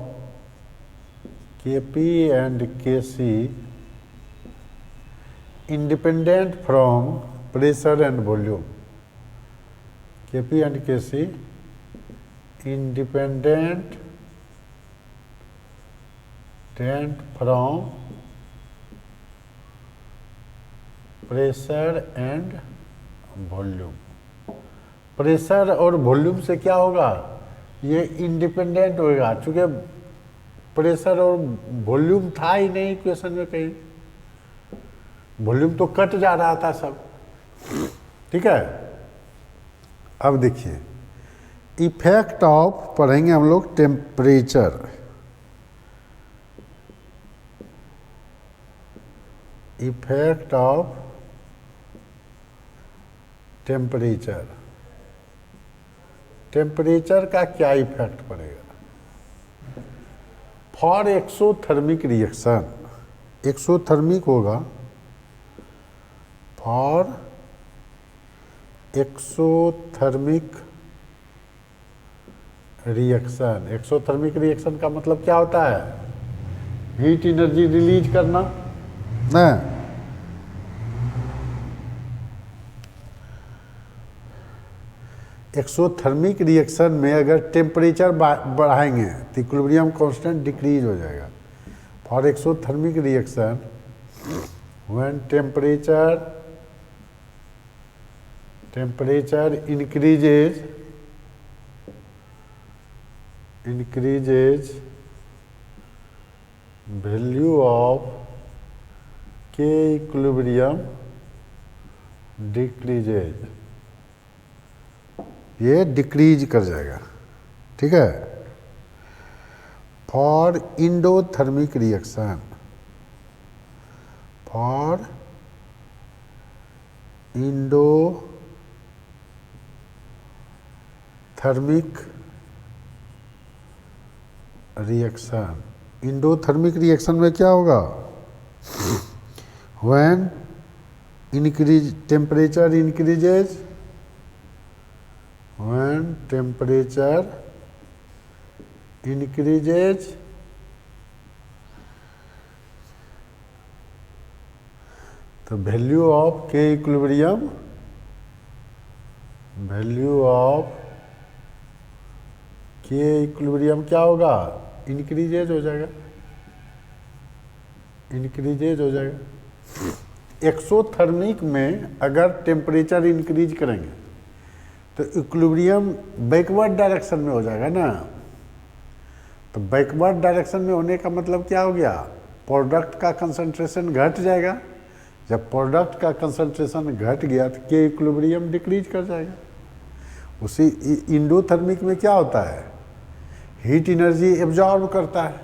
Speaker 1: Kp and Kc independent from pressure and volume, Kp and Kc independent from pressure and volume। Pressure और वॉल्यूम से क्या होगा, ये इंडिपेंडेंट होगा, चूंकि प्रेशर और वॉल्यूम था ही नहीं इक्वेशन में कहीं, वॉल्यूम तो कट जा रहा था सब। ठीक है, अब देखिए इफेक्ट ऑफ पढ़ेंगे हम लोग temperature, effect of temperature, temperature का क्या इफेक्ट पड़ेगा फॉर एक्सोथर्मिक रिएक्शन, एक्सोथर्मिक होगा for exothermic reaction. Exothermic reaction का मतलब क्या होता है, हीट एनर्जी रिलीज करना ना। एक्सोथर्मिक रिएक्शन में अगर टेम्परेचर बढ़ाएंगे तो इक्विलिब्रियम कांस्टेंट डिक्रीज हो जाएगा। For exothermic reaction when temperature increases value of K equilibrium decreases, ये डिक्रीज कर जाएगा। ठीक है, for endothermic reaction, for endothermic reaction, endothermic reaction में क्या होगा, when temperature increases, when temperature increases the value of K equilibrium, value of K equilibrium क्या होगा, इंक्रीजेज हो जाएगा, इंक्रीजेज हो जाएगा। एक्सोथर्मिक में अगर टेम्परेचर इंक्रीज करेंगे तो इक्विलिब्रियम बैकवर्ड डायरेक्शन में हो जाएगा ना। तो बैकवर्ड डायरेक्शन में होने का मतलब क्या हो गया, प्रोडक्ट का कंसंट्रेशन घट जाएगा। जब प्रोडक्ट का कंसंट्रेशन घट गया तो के इक्विलिब्रियम डिक्रीज कर जाएगा। उसी इंडोथर्मिक में क्या होता है, हीट एनर्जी एब्जॉर्ब करता है,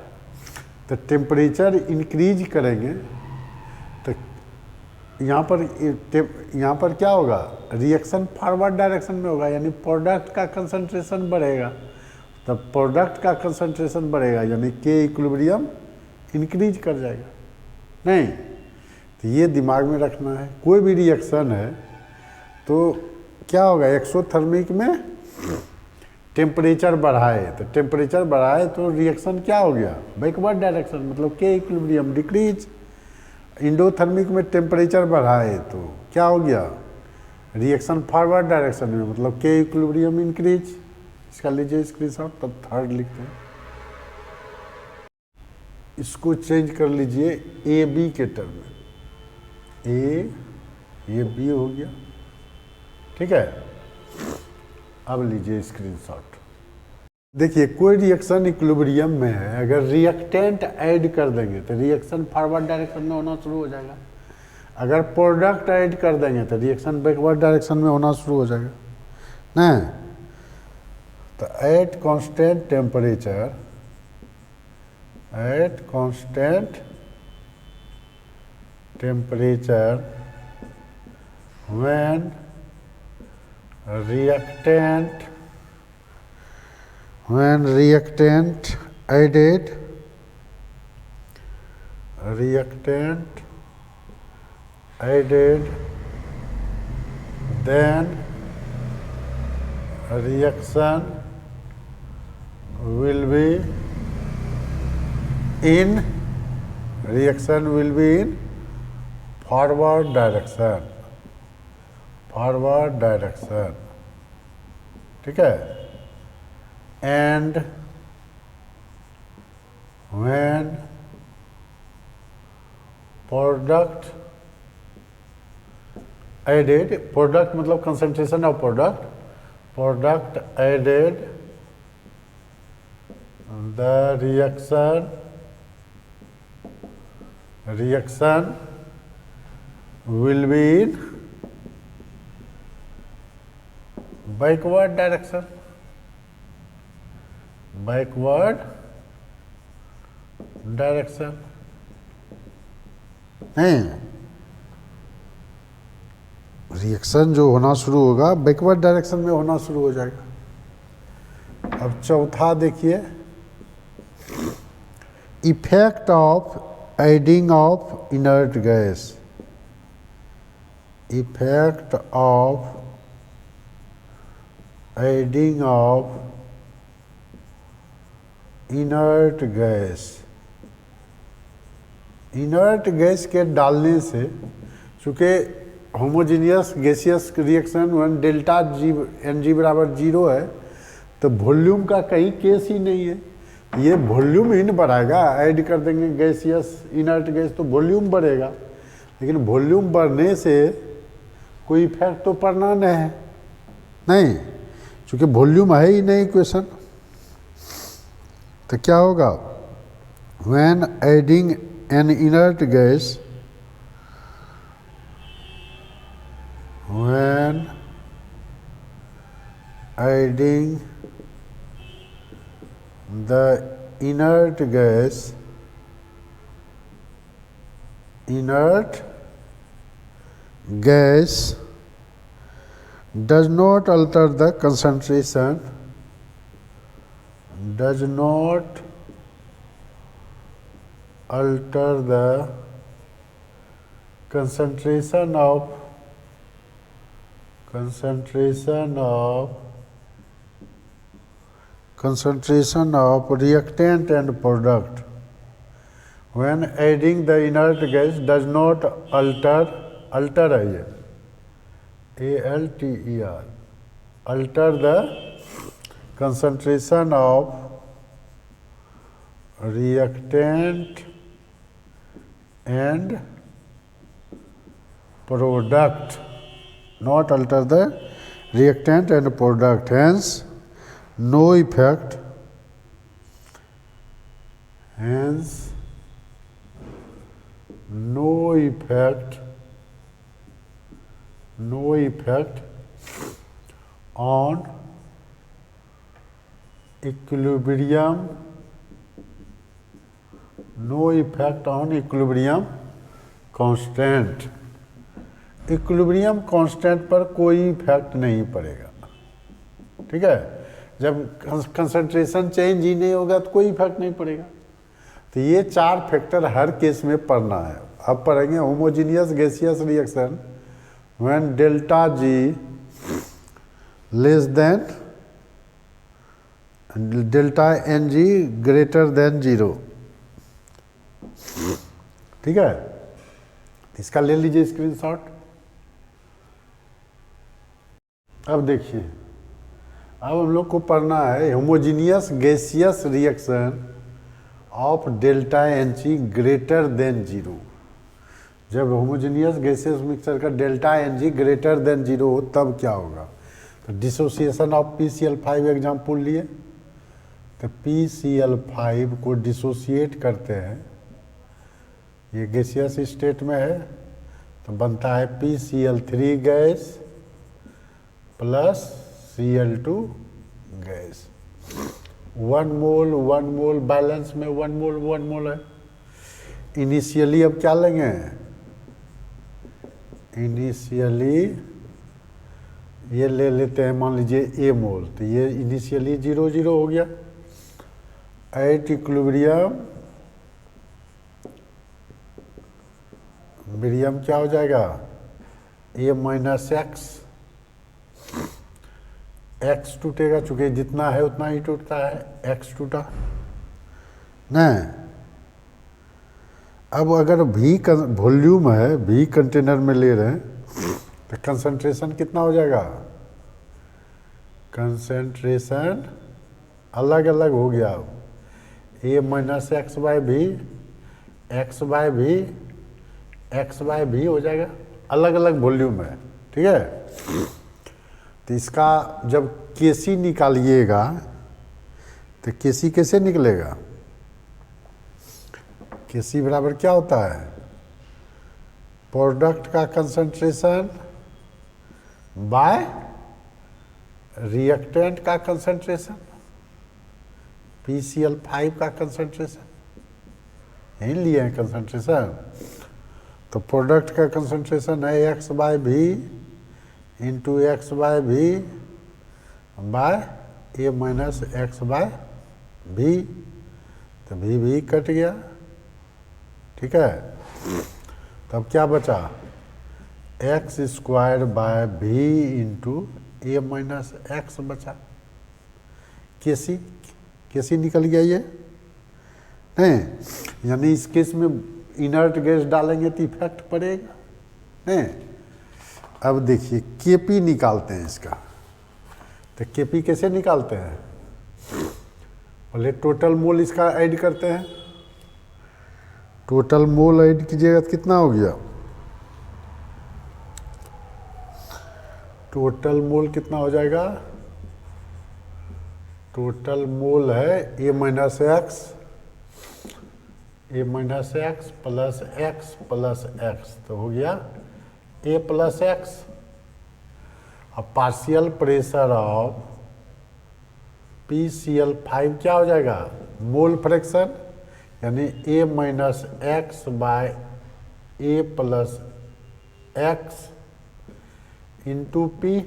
Speaker 1: तो टेम्परेचर इंक्रीज करेंगे तो यहाँ पर क्या होगा, रिएक्शन फॉरवर्ड डायरेक्शन में होगा, यानी प्रोडक्ट का कंसंट्रेशन बढ़ेगा। तब प्रोडक्ट का कंसंट्रेशन बढ़ेगा यानी के इक्विलिब्रियम इंक्रीज कर जाएगा। नहीं, तो ये दिमाग में रखना है। कोई भी रिएक्शन है तो क्या होगा, एक्सोथर्मिक में टेम्परेचर बढ़ाए, तो टेम्परेचर बढ़ाए तो रिएक्शन क्या हो गया, बैकवर्ड डायरेक्शन, मतलब के इक्विलिब्रियम डिक्रीज। इंडोथर्मिक में टेम्परेचर बढ़ाए तो क्या हो गया, रिएक्शन फॉरवर्ड डायरेक्शन में, मतलब के इक्विलिब्रियम इंक्रीज। इसका लीजिए स्क्रीनशॉट, तब थर्ड लिखते हैं। इसको चेंज कर लीजिए ए बी के टर्म में, ये बी हो गया, ठीक है। अब लीजिए स्क्रीनशॉट। देखिए कोई रिएक्शन इक्विलिब्रियम में है, अगर रिएक्टेंट ऐड कर देंगे तो रिएक्शन फॉरवर्ड डायरेक्शन में होना शुरू हो जाएगा। अगर प्रोडक्ट ऐड कर देंगे तो रिएक्शन बैकवर्ड डायरेक्शन में होना शुरू हो जाएगा ना। तो eight constant temperature, at constant temperature when reactant added then reaction will be in forward direction, ठीक है। And when product added, product मतलब concentration of product added the reaction will be in backward direction, नहीं, रिएक्शन जो होना शुरू होगा बैकवर्ड डायरेक्शन में होना शुरू हो जाएगा। अब चौथा देखिए, effect of adding of inert gas, effect of adding of inert gas के डालने से, चूँकि homogeneous gaseous reaction when delta G N G बराबर 0 है, तो वॉल्यूम का कहीं केस ही नहीं है। ये वॉल्यूम इन बढ़ाएगा, ऐड कर देंगे गैसियस इनर्ट गैस तो वॉल्यूम बढ़ेगा, लेकिन वॉल्यूम बढ़ने से कोई इफेक्ट तो पड़ना नहीं, चूँकि वॉल्यूम है ही नहीं इक्वेशन। तो क्या होगा, when adding N inert gas, when adding the inert gas does not alter the concentration, concentration of reactant and product. When adding the inert gas does not alter है ये, ALTER, alter the concentration of reactant and product, not alter the reactant and product, hence no effect, on equilibrium no effect on equilibrium constant. Equilibrium constant पर कोई इफेक्ट नहीं पड़ेगा, ठीक है। जब कंसंट्रेशन चेंज ही नहीं होगा तो कोई इफेक्ट नहीं पड़ेगा। तो ये 4 फैक्टर हर केस में पढ़ना है। अब पढ़ेंगे homogeneous gaseous reaction when delta G less than delta N G greater than 0, ठीक है। इसका ले लीजिए स्क्रीनशॉट। अब देखिए, अब हम लोग को पढ़ना है homogeneous gaseous reaction of delta N G greater than 0। जब होमोजीनियस गैसियस मिक्सचर का delta N G greater than 0 हो तब क्या होगा। तो डिसोसिएशन ऑफ PCl5 एग्जाम्पल लिए, तो PCl5 को डिसोसिएट करते हैं, ये गैसियस स्टेट में है, तो बनता है PCl3 gas plus Cl2 gas. 1 मोल बैलेंस में 1 मोल है। इनिशियली अब क्या लेंगे, इनिशियली ये ले लेते हैं, मान लीजिए A मोल, तो ये इनिशियली 0 हो गया। एट इक्विलिब्रियम विलियम क्या हो जाएगा, A माइनस एक्स टूटेगा, चूंकि जितना है उतना ही टूटता है, एक्स टूटा नहीं। अब अगर V वॉल्यूम है, V कंटेनर में ले रहे हैं, तो कंसंट्रेशन कितना हो जाएगा, कंसंट्रेशन अलग अलग हो गया। A माइनस एक्स बाय भी, एक्स बाय भी हो जाएगा, अलग अलग वॉल्यूम है, ठीक है। तो इसका जब केसी निकालिएगा तो केसी कैसे निकलेगा, केसी बराबर क्या होता है, प्रोडक्ट का कंसंट्रेशन बाय रिएक्टेंट का कंसंट्रेशन, PCl5 का कंसंट्रेशन, यही लिए हैं कंसंट्रेशन। तो प्रोडक्ट का कंसंट्रेशन है X by B into X by B by A minus x by B, तो भी कट गया, ठीक है। तब क्या बचा, x square bye B into A minus x बचा। केसी निकल गया ये, नहीं, यानी इस केस में इनर्ट गैस डालेंगे तो इफेक्ट पड़ेगा नहीं। अब देखिए केपी निकालते हैं इसका, तो केपी कैसे निकालते हैं, पहले टोटल मोल इसका ऐड करते हैं। टोटल मोल ऐड कीजिएगा तो कितना हो गया, टोटल मोल कितना हो जाएगा, टोटल मोल है A minus x plus X, तो हो गया A प्लस एक्स। अब पार्शियल प्रेशर ऑफ PCl5 क्या हो जाएगा, मोल फ्रैक्शन, यानी A minus x by A plus x into P।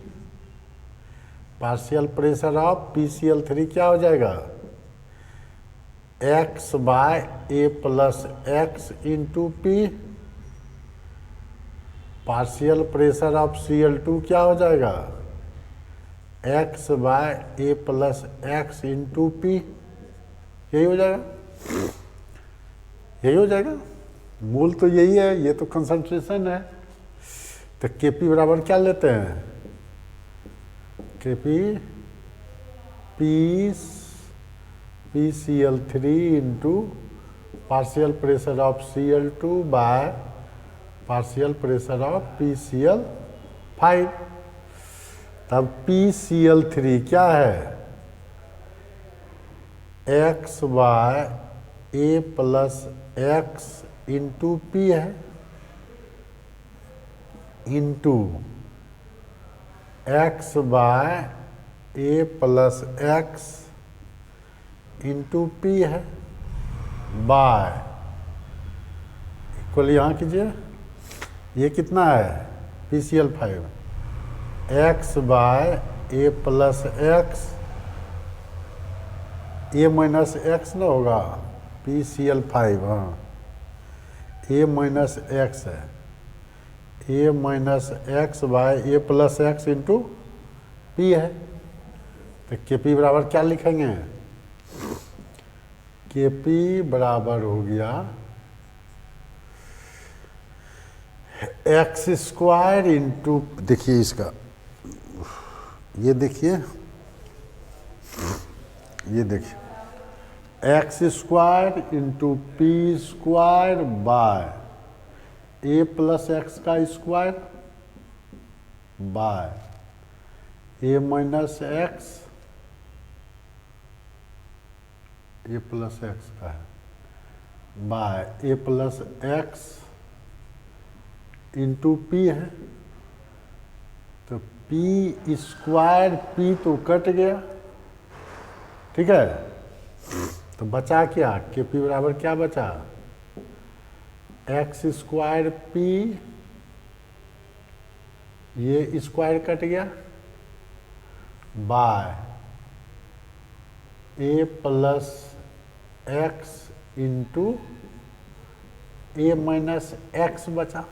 Speaker 1: Partial pressure of PCl3 क्या हो जाएगा, X by A plus x into P। Partial pressure of Cl2 क्या हो जाएगा, X by A plus x into P। यही हो जाएगा, यही हो जाएगा, मूल तो यही है, ये तो कंसंट्रेशन है। तो Kp बराबर क्या लेते हैं, Kp PCl3 into partial pressure of Cl2 by partial pressure of PCl5। तब PCl3 क्या है, X by A plus x into P है, into X by A plus x into P है, बाय इक्वल यहाँ कीजिए, ये कितना है PCl5, x by A plus X, A minus X ना होगा, PCl5, हाँ ए माइनस एक्स है, ए minus x by A plus x into P है। तो Kp बराबर क्या लिखेंगे, Kp बराबर हो गया एक्स स्क्वायर इंटू, देखिए इसका, ये देखिए, ये देखिए x square into P square by A plus x का square by a minus x, a plus x का है, by A plus x into P है। तो पी स्क्वायर, पी तो कट गया, ठीक है, तो बचा क्या, Kp बराबर क्या बचा, एक्स स्क्वायर पी, ये स्क्वायर कट गया, बाय ए प्लस एक्स इंटू ए माइनस एक्स बचा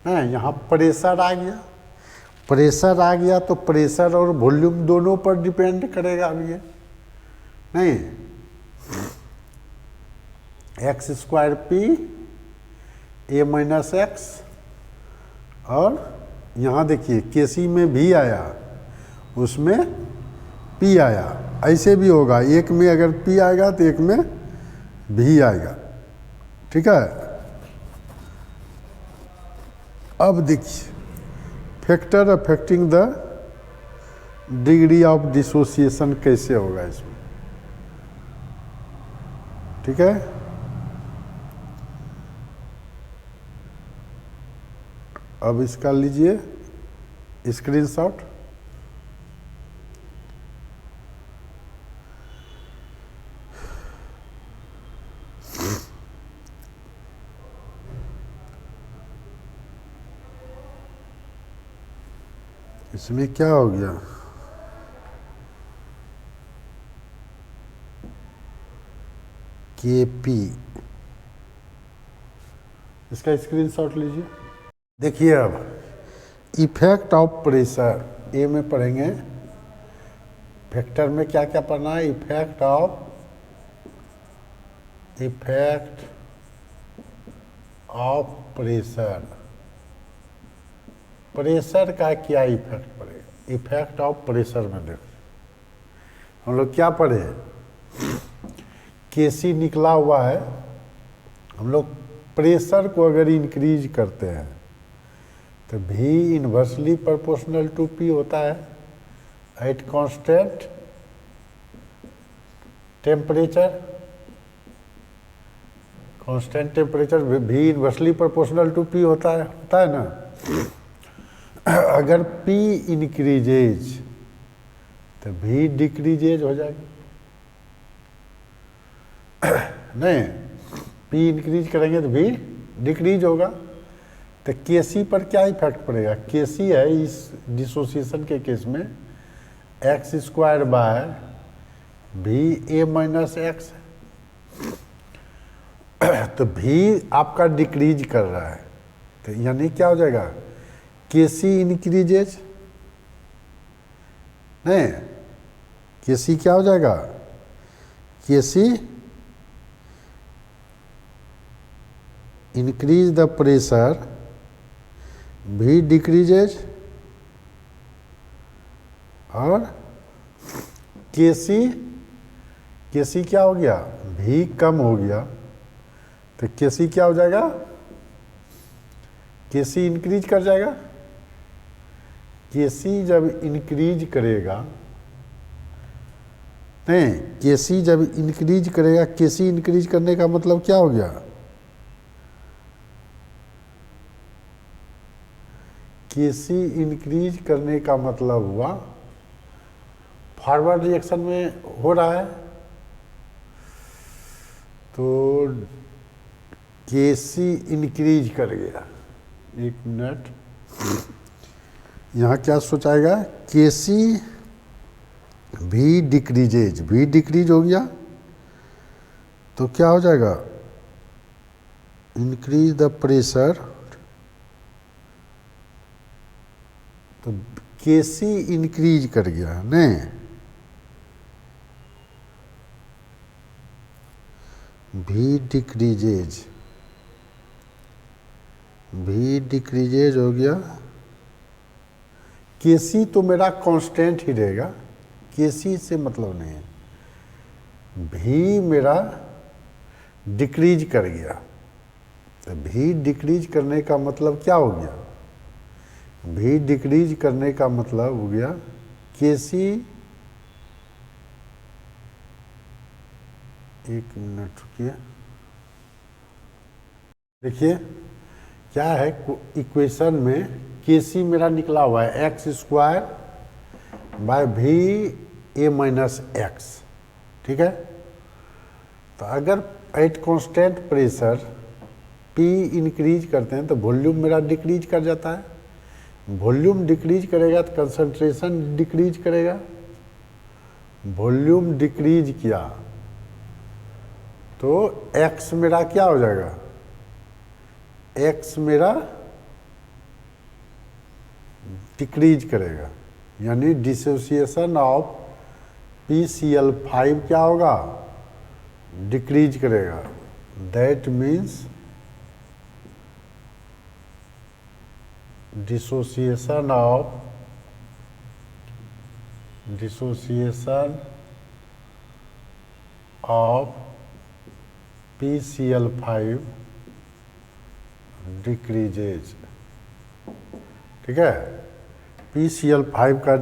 Speaker 1: है। यहाँ प्रेशर आ गया, प्रेशर आ गया तो प्रेशर और वॉल्यूम दोनों पर डिपेंड करेगा अब ये, नहीं, x square P A minus x, और यहाँ देखिए केसी में भी आया, उसमें पी आया, ऐसे भी होगा, एक में अगर पी आएगा तो एक में भी आएगा, ठीक है। अब देखिए factor affecting the degree of dissociation कैसे होगा इसमें, ठीक है। अब इसका लीजिए स्क्रीनशॉट, इसमें क्या हो गया, Kp, इसका स्क्रीनशॉट लीजिए। देखिए अब इफेक्ट ऑफ प्रेशर, ए में पढ़ेंगे, फैक्टर में क्या क्या पढ़ना है, इफेक्ट ऑफ प्रेशर, प्रेशर का क्या इफेक्ट पड़ेगा, इफेक्ट ऑफ प्रेशर में देखो हम लोग क्या पढ़े, केसी निकला हुआ है, हम लोग प्रेशर को अगर इंक्रीज करते हैं तो भी इन्वर्सली प्रोपोर्शनल टू पी होता है eight constant temperature, constant temperature भी इन्वर्सली प्रोपोर्शनल टू पी होता है ना। अगर P इंक्रीजेज तो भी डिक्रीजेज हो जाएगा, नहीं, P इंक्रीज करेंगे तो भी डिक्रीज होगा। तो Kc पर क्या इफेक्ट पड़ेगा, Kc है इस डिसोसिएशन के केस में एक्स स्क्वायर बाय भी ए माइनस एक्स, तो भी आपका डिक्रीज कर रहा है, तो यानी क्या हो जाएगा, Kc इंक्रीजेज, नहीं, Kc क्या हो जाएगा, Kc इंक्रीज द प्रेशर, भी डिक्रीजेज, और Kc क्या हो गया, भी कम हो गया, तो Kc क्या हो जाएगा, Kc इंक्रीज कर जाएगा। Kc जब इंक्रीज करेगा, नहीं, Kc जब इंक्रीज करेगा, Kc इंक्रीज करने का मतलब क्या हो गया, Kc इंक्रीज करने का मतलब हुआ फॉरवर्ड रिएक्शन में हो रहा है, तो केसी इंक्रीज कर गया, एक मिनट, यहाँ क्या सोचाएगा, केसी भी डिक्रीजेज, भी डिक्रीज हो गया तो क्या हो जाएगा, इंक्रीज द प्रेशर, तो केसी इंक्रीज कर गया नहीं, भी डिक्रीजेज, भी डिक्रीजेज हो गया, केसी तो मेरा कांस्टेंट ही रहेगा, केसी से मतलब नहीं है, भी मेरा डिक्रीज कर गया, तो भी डिक्रीज करने का मतलब क्या हो गया, भी डिक्रीज करने का मतलब हो गया केसी, एक मिनट रुकिए, देखिए क्या है इक्वेशन में, केसी मेरा निकला हुआ है एक्स स्क्वायर बाय भी ए माइनस एक्स, ठीक है। तो अगर at constant pressure P increase करते हैं तो वॉल्यूम मेरा डिक्रीज कर जाता है, वॉल्यूम डिक्रीज करेगा तो कंसंट्रेशन डिक्रीज करेगा, वॉल्यूम डिक्रीज किया तो एक्स मेरा क्या हो जाएगा, एक्स मेरा डिक्रीज करेगा, यानी डिसोसिएशन ऑफ PCl5 क्या होगा, डिक्रीज करेगा, that means dissociation of PCl5 decreases, ठीक है। PCl5 का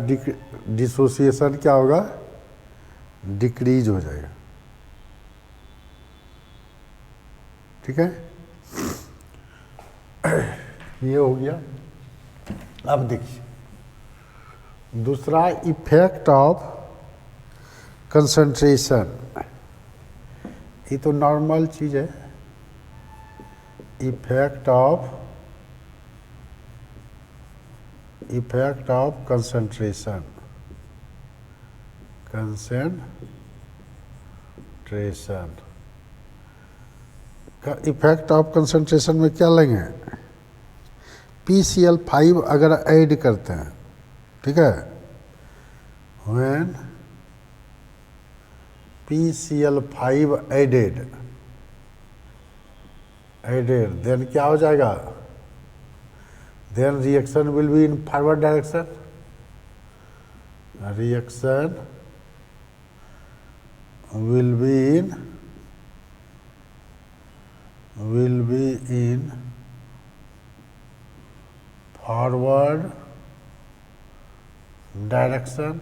Speaker 1: डिसोसिएशन क्या होगा, डिक्रीज हो जाएगा, ठीक है। ये हो गया। अब देखिए दूसरा, इफेक्ट ऑफ कंसंट्रेशन, ये तो नॉर्मल चीज है, इफेक्ट ऑफ कंसंट्रेशन, का इफेक्ट ऑफ कंसंट्रेशन में क्या लेंगे, PCl5 अगर ऐड करते हैं, ठीक है, व्हेन PCl5 एडेड देन क्या हो जाएगा, then reaction will be in forward direction, reaction will be in forward direction,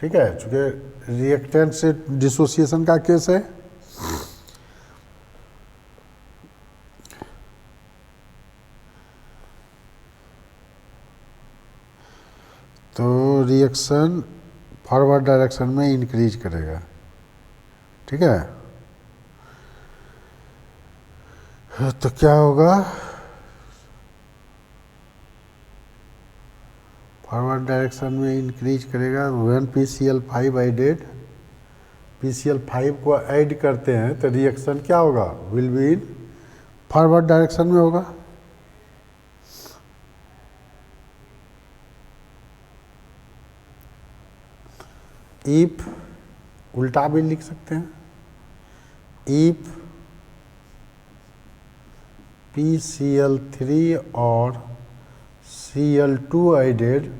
Speaker 1: ठीक है, चूंकि रिएक्टेंट से डिसोसिएशन का केस है, तो रिएक्शन फॉरवर्ड डायरेक्शन में इंक्रीज करेगा, ठीक है। तो क्या होगा, फॉरवर्ड डायरेक्शन में इंक्रीज करेगा, व्हेन PCl5 एडेड, PCl5 को ऐड करते हैं तो रिएक्शन क्या होगा, will be in forward direction में होगा, इफ उल्टा भी लिख सकते हैं, इफ PCl3 और Cl2 added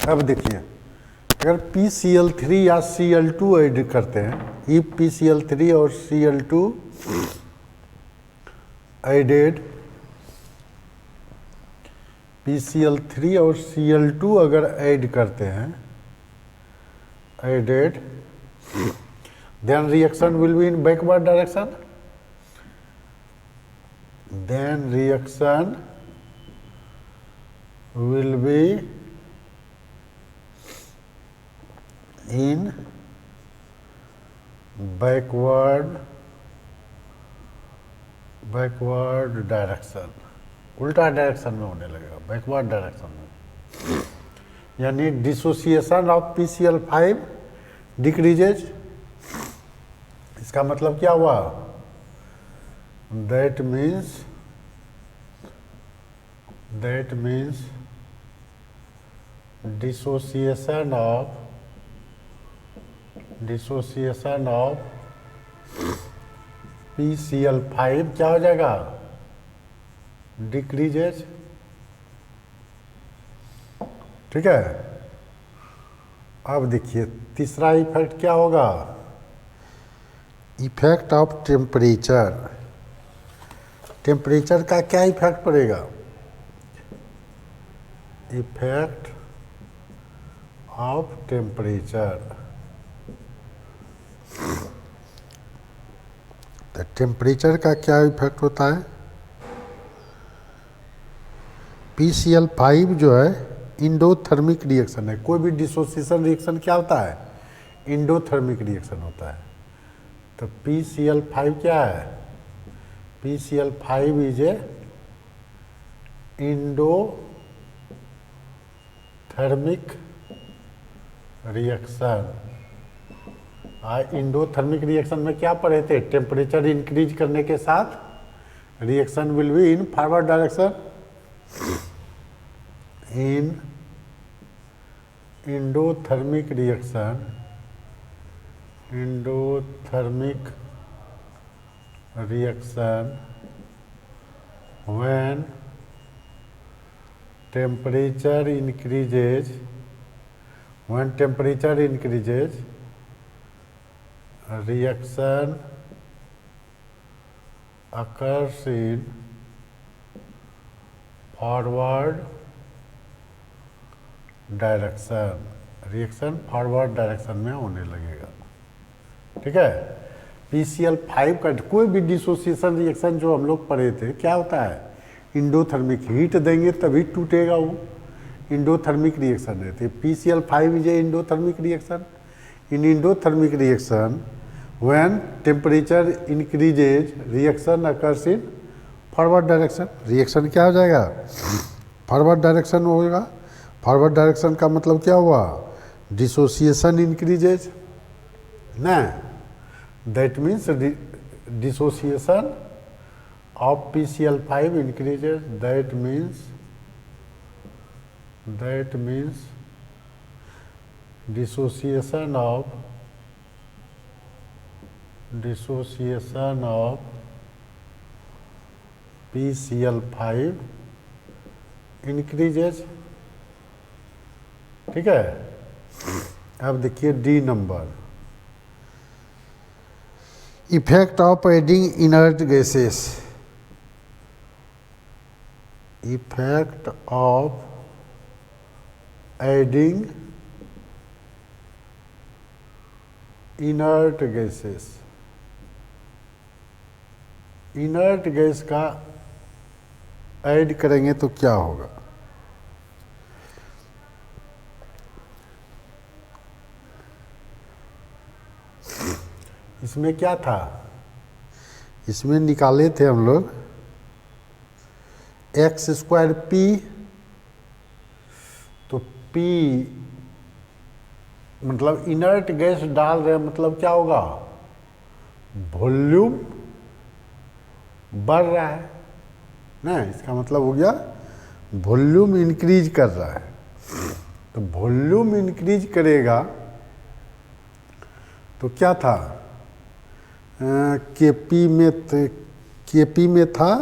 Speaker 1: अब देखिए अगर PCl3 या Cl2 ऐड करते हैं, इफ PCl3 और Cl2 एडेड, PCl3 और Cl2 अगर ऐड करते हैं, added, then reaction will be in backward direction. Then reaction will be in backward direction, उल्टा डायरेक्शन में होने लगेगा, बैकवर्ड डायरेक्शन में। यानी डिसोसिएशन ऑफ PCl5 डिक्रीजेज। इसका मतलब क्या हुआ? That means dissociation of PCl5 क्या हो जाएगा? डिक्रीजेज। ठीक है। अब देखिए तीसरा इफेक्ट क्या होगा? Effect of temperature. टेम्परेचर का क्या इफेक्ट पड़ेगा? Effect of temperature. तो टेम्परेचर का क्या इफेक्ट होता है? PCl5 जो है इंडोथर्मिक रिएक्शन है। कोई भी डिसोसिएशन रिएक्शन क्या होता है? इंडोथर्मिक रिएक्शन होता है। तो PCl5 क्या है? PCl5 is a endothermic reaction. Endothermic reaction में क्या पढ़े थे? टेम्परेचर इंक्रीज करने के साथ reaction will be in forward direction. In endothermic reaction when temperature increases, reaction occurs in forward direction. Reaction forward direction में होने लगेगा। ठीक है। PCl5 का कोई भी डिसोसिएशन रिएक्शन जो हम लोग पढ़े थे क्या होता है? इंडोथर्मिक। हीट देंगे तभी टूटेगा वो, इंडोथर्मिक रिएक्शन है। तो PCl5 is a endothermic reaction. In endothermic reaction when temperature increases reaction occurs in forward direction. Reaction क्या हो जाएगा? फॉरवर्ड डायरेक्शन होगा। फॉरवर्ड डायरेक्शन का मतलब क्या हुआ? डिसोसिएशन इंक्रीजेज ना। That means dissociation of PCl5 increases. That means dissociation of PCl5 increases. ठीक है। अब देखिए D number, effect of adding inert gases. Effect of adding inert gases. Inert gas का ऐड करेंगे तो क्या होगा? इसमें क्या था? इसमें निकाले थे हम लोग x²p। तो p मतलब इनर्ट गैस डाल रहे हैं, मतलब क्या होगा? वॉल्यूम बढ़ रहा है ना। इसका मतलब हो गया वॉल्यूम इंक्रीज कर रहा है। तो वॉल्यूम इंक्रीज करेगा तो क्या था? Kp में था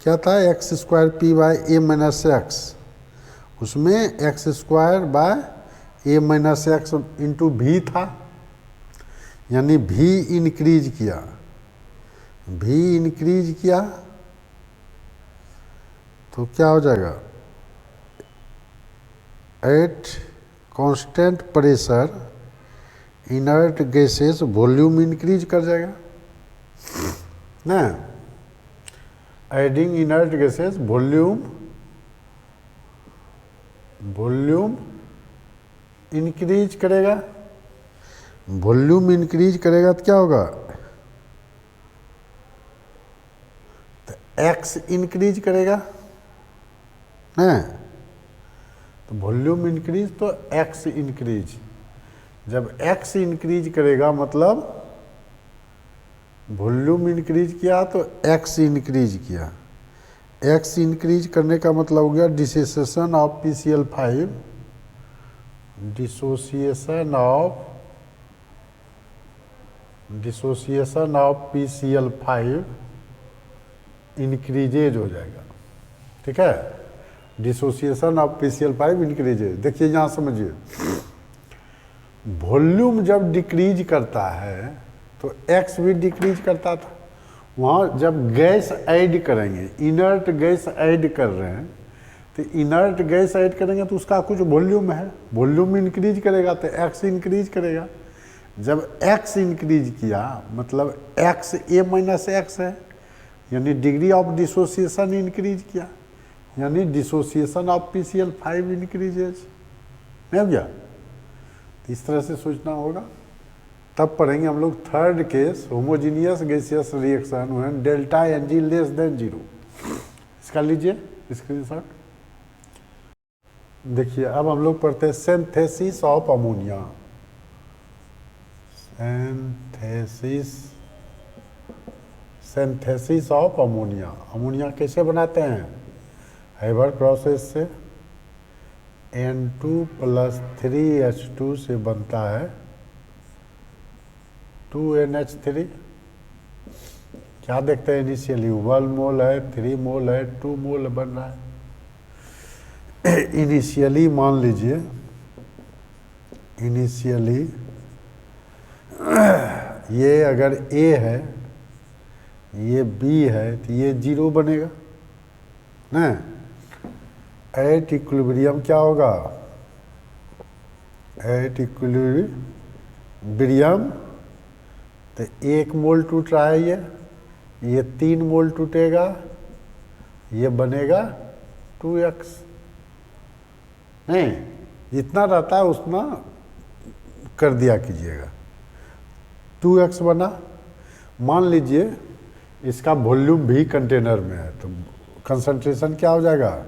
Speaker 1: क्या था? x²p/a-x। उसमें x²/a-x इंटू v था। यानी v इंक्रीज किया तो क्या हो जाएगा? At constant pressure inert gases volume increase कर जाएगा ना, adding inert gases volume increase करेगा, वॉल्यूम इंक्रीज करेगा तो क्या होगा, तो एक्स इंक्रीज करेगा ना, तो वॉल्यूम इंक्रीज तो एक्स इंक्रीज, जब एक्स इंक्रीज करेगा मतलब वॉल्यूम इंक्रीज किया तो एक्स इंक्रीज किया, एक्स इंक्रीज करने का मतलब हो गया dissociation of PCl5, dissociation of PCl5 increases हो जाएगा, ठीक है, डिसोसिएशन ऑफ PCl5 इंक्रीजेज। देखिए यहाँ समझिए, वॉल्यूम जब डिक्रीज करता है तो एक्स भी डिक्रीज करता था, वहाँ जब गैस ऐड करेंगे, इनर्ट गैस ऐड कर रहे हैं, तो इनर्ट गैस ऐड करेंगे तो उसका कुछ वॉल्यूम है, वॉल्यूम इंक्रीज करेगा तो एक्स इंक्रीज करेगा, जब एक्स इंक्रीज किया मतलब एक्स ए माइनस एक्स है, यानी डिग्री ऑफ डिसोसिएशन इंक्रीज किया, यानी डिसोसिएशन ऑफ PCl5 इंक्रीजेज, नहीं भैया, इस तरह से सोचना होगा। तब पढ़ेंगे हम लोग third case, homogeneous gaseous reaction when delta Ng less than 0। इसका लीजिए स्क्रीनशॉट। देखिए अब हम लोग पढ़ते हैं synthesis of ammonia. Synthesis of ammonia, ammonia कैसे बनाते हैं, हैबर प्रोसेस से N2 + 3H2 से बनता है 2NH3। क्या देखते हैं इनिशियली 1 मोल है, 3 मोल है, 2 मोल बन रहा है। इनिशियली मान लीजिए, इनिशियली ये अगर A है, ये B है, तो ये 0 बनेगा ना। एट इक्विलिब्रियम क्या होगा, एट इक्विलिब्रियम तो 1 मोल टूट रहा है, ये 3 मोल टूटेगा, ये बनेगा 2x। नहीं, जितना रहता है उतना कर दिया कीजिएगा। 2x बना। मान लीजिए इसका वॉल्यूम भी कंटेनर में है, तो कंसंट्रेशन क्या हो जाएगा,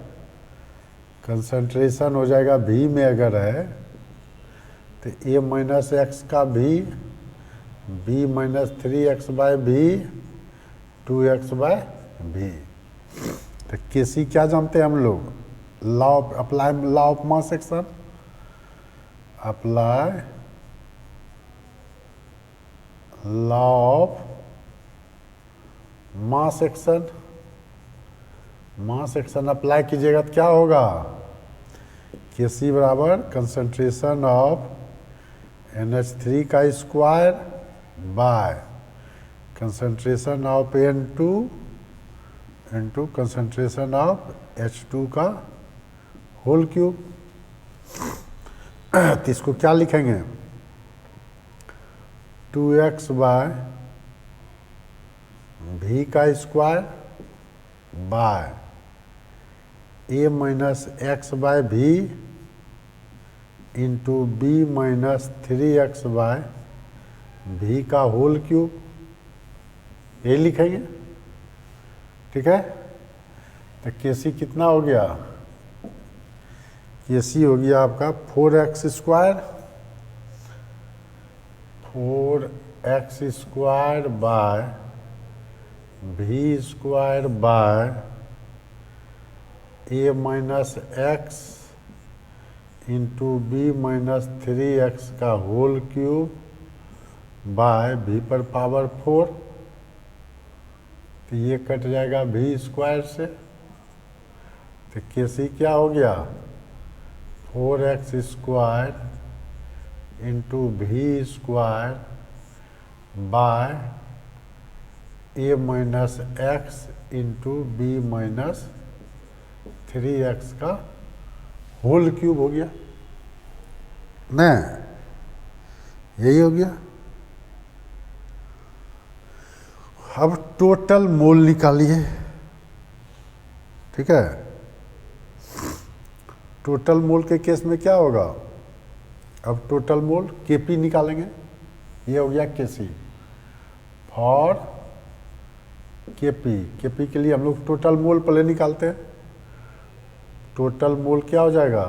Speaker 1: कंसंट्रेशन हो जाएगा V में अगर है तो A माइनस एक्स का V, B minus 3x/V 2x/V। तो केसी क्या जानते हैं हम लोग, law of apply, law of mass action, apply law of mass action, mass action apply कीजिएगा तो क्या होगा, Kc बराबर कंसंट्रेशन ऑफ NH3 का square bye concentration of N2 into concentration of H2 का होल क्यूब। तो इसको क्या लिखेंगे, 2x बाय V का square by A minus x/V into B minus 3x/V का होल क्यूब, ये लिखेंगे, ठीक है। तो Kc कितना हो गया, Kc हो गया आपका 4x square, 4x square bye V square by A minus x into B minus 3x का होल क्यूब बाय V पर पावर 4। तो ये कट जाएगा V स्क्वायर से, तो Kc क्या हो गया, 4x square into V square by A minus x into B minus 3x का होल क्यूब हो गया ना। यही हो गया। अब टोटल मोल निकालिए, ठीक है। टोटल मोल के केस में क्या होगा, अब टोटल मोल केपी निकालेंगे, ये हो गया केसी। फॉर केपी, केपी के लिए हम लोग टोटल मोल पहले निकालते हैं। टोटल मोल क्या हो जाएगा,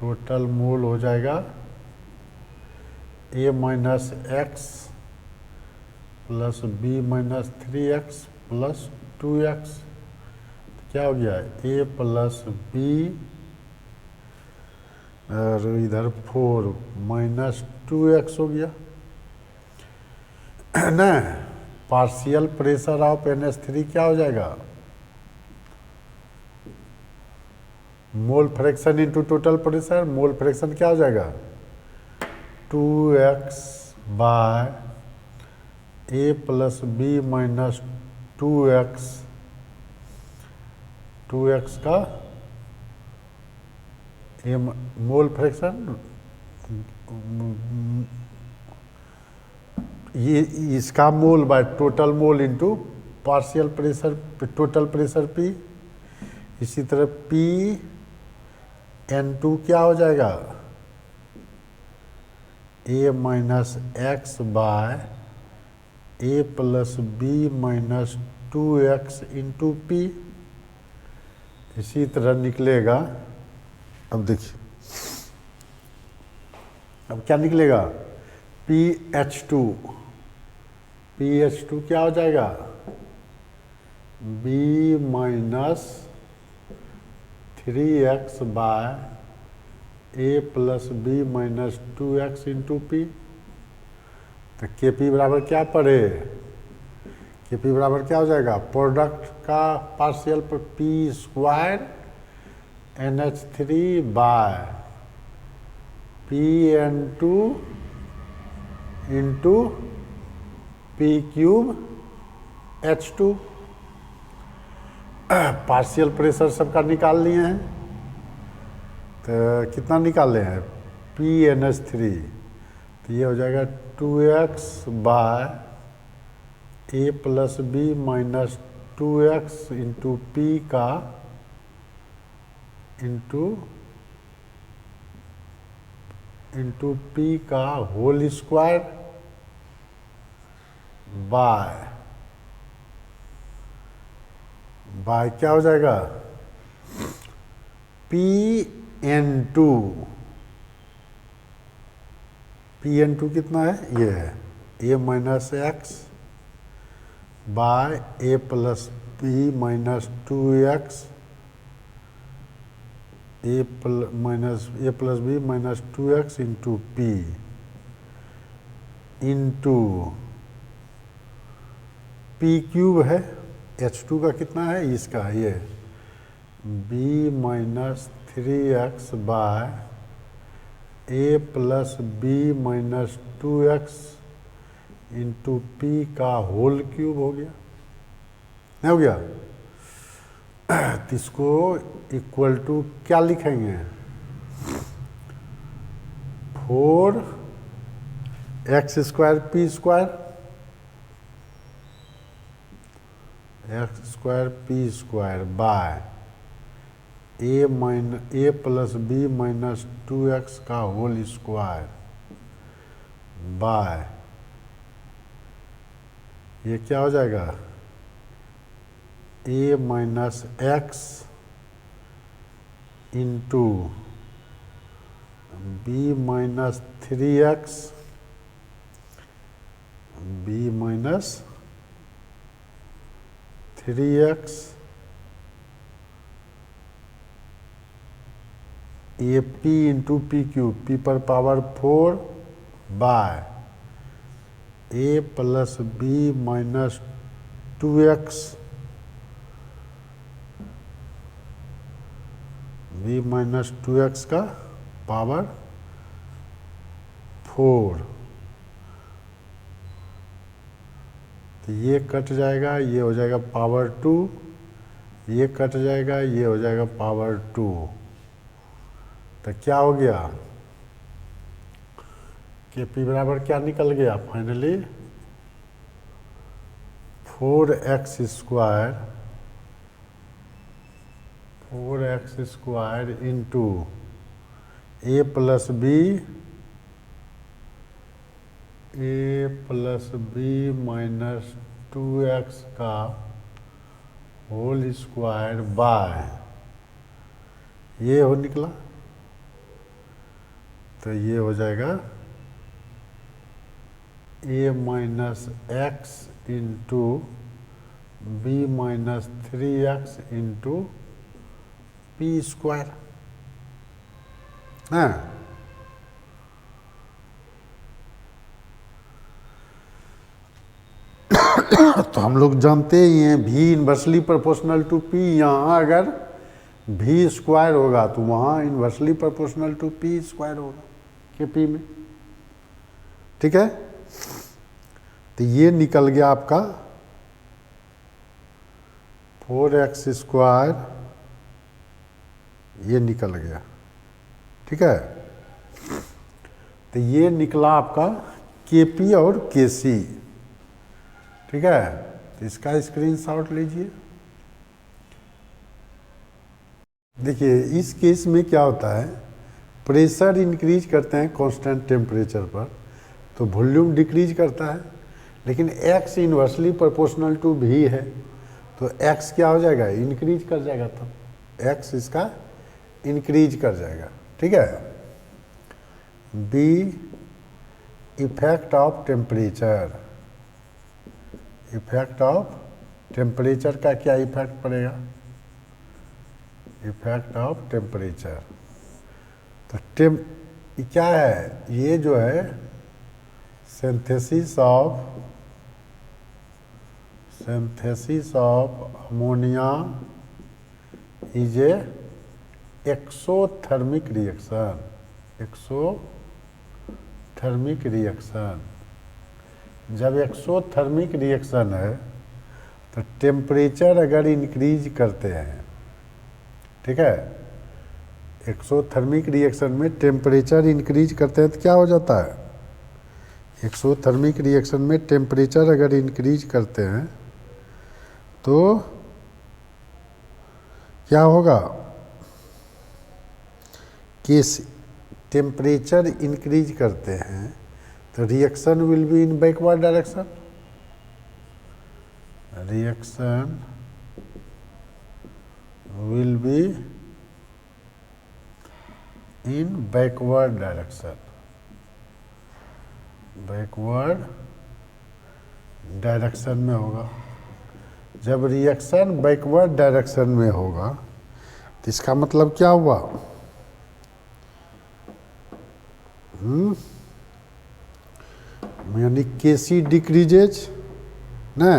Speaker 1: टोटल मोल हो जाएगा a minus x plus B minus 3x plus 2x, क्या हो गया ए प्लस बी और इधर 4 माइनस 2x हो गया ना। पार्शियल प्रेशर ऑफ NH3 क्या हो जाएगा, mole fraction into total pressure, mole fraction क्या हो जाएगा 2x by A plus B minus 2x, 2x का ये मोल फ्रैक्शन, ये इसका mole by total mole into partial pressure, total pressure P। इसी तरह P(N2) क्या हो जाएगा A minus x by A plus B minus 2x into P. इसी तरह निकलेगा, अब देखिए अब क्या निकलेगा PH2, PH2 क्या हो जाएगा B minus 3x by A plus B minus 2x into P. तो KP बराबर क्या पड़े, KP बराबर क्या हो जाएगा, प्रोडक्ट का पार्शियल पर P² NH3 bye PN2 into P³ H2। Partial pressure सबका निकाल लिए हैं, तो कितना निकाले हैं PNH3, तो ये हो जाएगा 2x by A plus B minus 2x into P का इंटू पी का होल स्क्वायर बाय क्या हो जाएगा PN2, PN2 कितना है, ये है ए minus x by A plus B minus 2x a plus B minus 2x into P into P³ है, H2 का कितना है, इसका ये b minus 3x by A plus B minus 2x into P का होल क्यूब हो गया, नहीं हो गया। तो इसको इक्वल टू क्या लिखेंगे 4x² P² x² P² by A plus B minus 2x का होल स्क्वायर बाय ये क्या हो जाएगा a minus x into B minus 3x b minus 3x ये P इंटू P³ P पर power 4 by A plus B minus 2x b minus 2x का पावर 4। तो ये कट जाएगा, ये हो जाएगा पावर 2, ये कट जाएगा, ये हो जाएगा पावर 2। तो क्या हो गया के पी बराबर क्या निकल गया फाइनली 4x स्क्वायर इंटू ए प्लस बी माइनस 2x का होल स्क्वायर बाय ये हो निकला, तो ये हो जाएगा a minus x into B minus 3x into P square है। तो हम लोग जानते ही हैं v inversely proportional to p, यहाँ अगर v स्क्वायर होगा तो वहाँ inversely proportional to p square होगा के p में, ठीक है। तो ये निकल गया आपका 4x स्क्वायर, ये निकल गया, ठीक है। तो ये निकला आपका Kp और Kc, ठीक है। तो इसका स्क्रीनशॉट लीजिए। देखिए इस केस में क्या होता है, प्रेशर इंक्रीज करते हैं कांस्टेंट टेम्परेचर पर तो वॉल्यूम डिक्रीज करता है, लेकिन x inversely proportional to v है तो x क्या हो जाएगा, इंक्रीज कर जाएगा, तब x इसका इंक्रीज कर जाएगा, ठीक है। b effect of temperature, effect of temperature का क्या इफेक्ट पड़ेगा, इफेक्ट ऑफ टेम्परेचर। तो क्या है, ये जो है synthesis of ammonia is a exothermic reaction, exothermic reaction. जब एक्सोथर्मिक रिएक्शन है तो टेम्परेचर अगर इंक्रीज करते हैं, ठीक है, एक्सोथर्मिक रिएक्शन में टेम्परेचर इंक्रीज करते हैं तो क्या हो जाता है, एक्सोथर्मिक रिएक्शन में टेम्परेचर अगर इंक्रीज करते हैं तो क्या होगा, कि टेम्परेचर इंक्रीज करते हैं तो reaction will be in backward direction, reaction will be in backward direction, backward direction में होगा। जब रिएक्शन बैकवर्ड डायरेक्शन में होगा तो इसका मतलब क्या हुआ, यानी Kc डिक्रीजेज ना,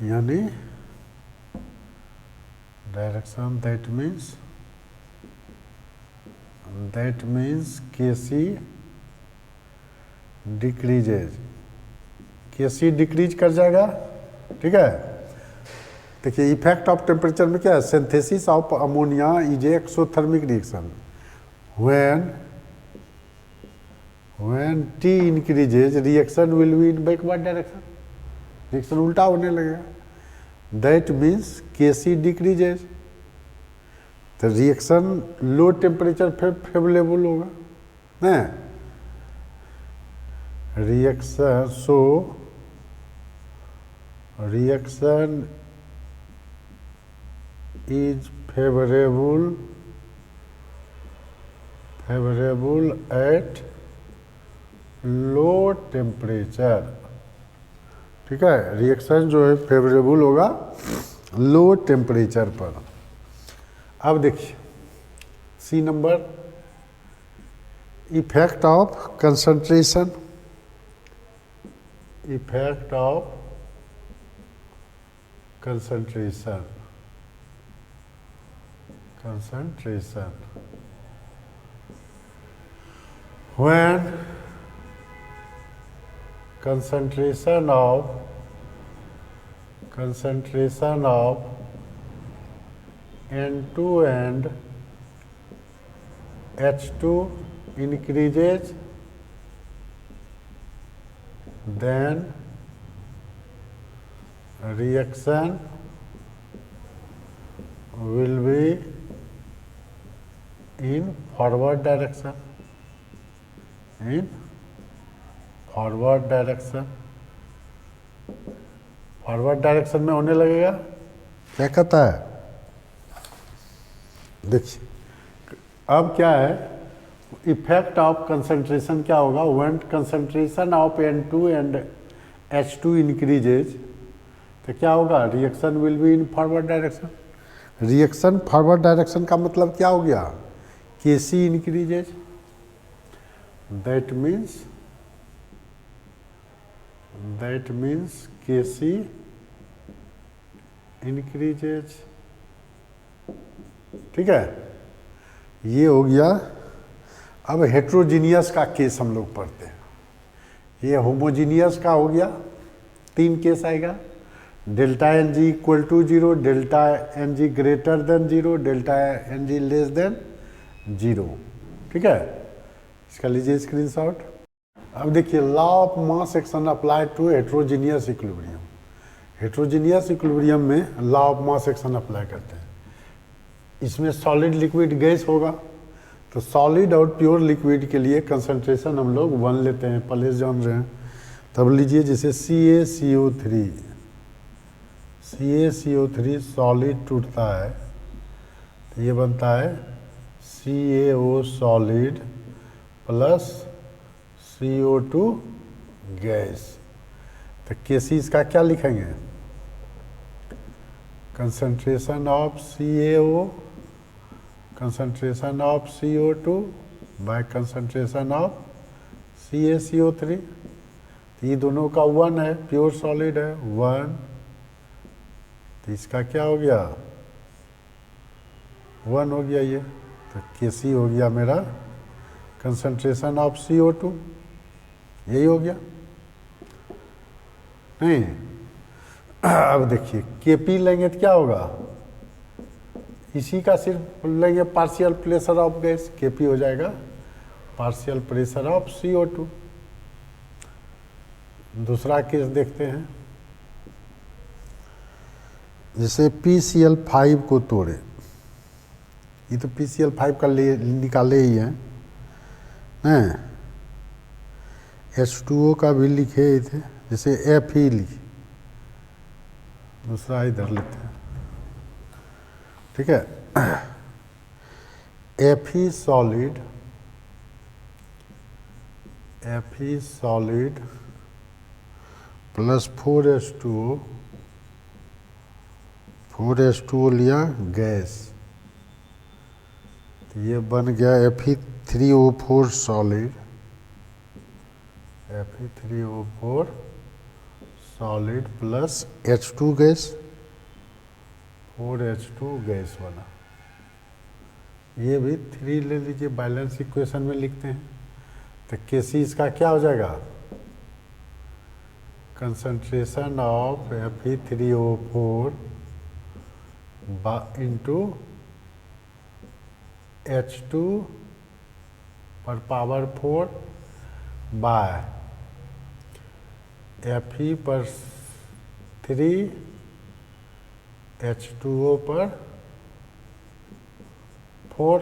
Speaker 1: यानी direction that means Kc decreases, Kc decrease कर जाएगा, ठीक है। देखिए इफेक्ट ऑफ टेम्परेचर में क्या है, synthesis of ammonia is a exothermic reaction when T increases reaction will be in backward direction, reaction उल्टा होने लगेगा, दैट मीन्स Kc डिक्रीजेज, तो रिएक्शन लो टेम्परेचर फेवरेबल होगा ना, reaction so reaction is favourable at low temperature, ठीक है। रिएक्शन जो है फेवरेबल होगा लो टेम्परेचर पर। अब देखिए C number, effect of concentration, effect of concentration, when concentration of N2 and H2 increases, then reaction will be in forward direction, in forward direction, forward direction में होने लगेगा। क्या कहता है, देखिए अब क्या है, इफेक्ट ऑफ कंसंट्रेशन क्या होगा, when concentration of N2 and H2 increases, तो क्या होगा, reaction will be in forward direction. Reaction forward direction का मतलब क्या हो गया, Kc increases, that means Kc increases. ठीक है, ये हो गया। अब हेट्रोजीनियस का केस हम लोग पढ़ते हैं। ये होमोजीनियस का हो गया, 3 केस आएगा, delta N g equal to 0, delta N G greater than 0, delta N g less than 0। ठीक है, इसका लीजिए स्क्रीनशॉट। अब देखिए, law of mass action apply to heterogeneous equilibrium. Heterogeneous equilibrium में law of mass action apply करते हैं। इसमें सॉलिड लिक्विड गैस होगा, तो सॉलिड और प्योर लिक्विड के लिए कंसंट्रेशन हम लोग 1 लेते हैं, पहले जान रहे हैं। तब लीजिए जैसे CaCO3 सॉलिड टूटता है तो ये बनता है CaO solid plus CO2 gas. तो Kc इसका क्या लिखेंगे, concentration of CaO, concentration of CO2 by concentration of CaCO3। ये दोनों का 1 है, प्योर सॉलिड है 1, तो इसका क्या हो गया 1 हो गया ये। तो Kc हो गया मेरा कंसंट्रेशन ऑफ CO2, यही हो गया नहीं। अब देखिए Kp लेंगे तो क्या होगा, इसी का सिर्फ लेंगे partial pressure of gas, Kp हो जाएगा पार्शियल प्रेशर ऑफ CO2। दूसरा केस देखते हैं, जैसे PCl5 को तोड़े, ये तो PCl5 का निकाले ही हैं, H2O का भी लिखे ही थे, जैसे Fe लिखे, दूसरा इधर लेते हैं। ठीक है, Fe सॉलिड प्लस 4H2O लिया गैस, तो ये बन गया Fe3O4 solid, Fe3O4 solid plus H2 gas, 4H2 gas बना। ये भी 3 ले लीजिए, बैलेंस इक्वेशन में लिखते हैं। तो Kc इसका क्या हो जाएगा, concentration of Fe3O4 into H2 पर पावर 4 बाय Fe पर 3 H2O पर 4।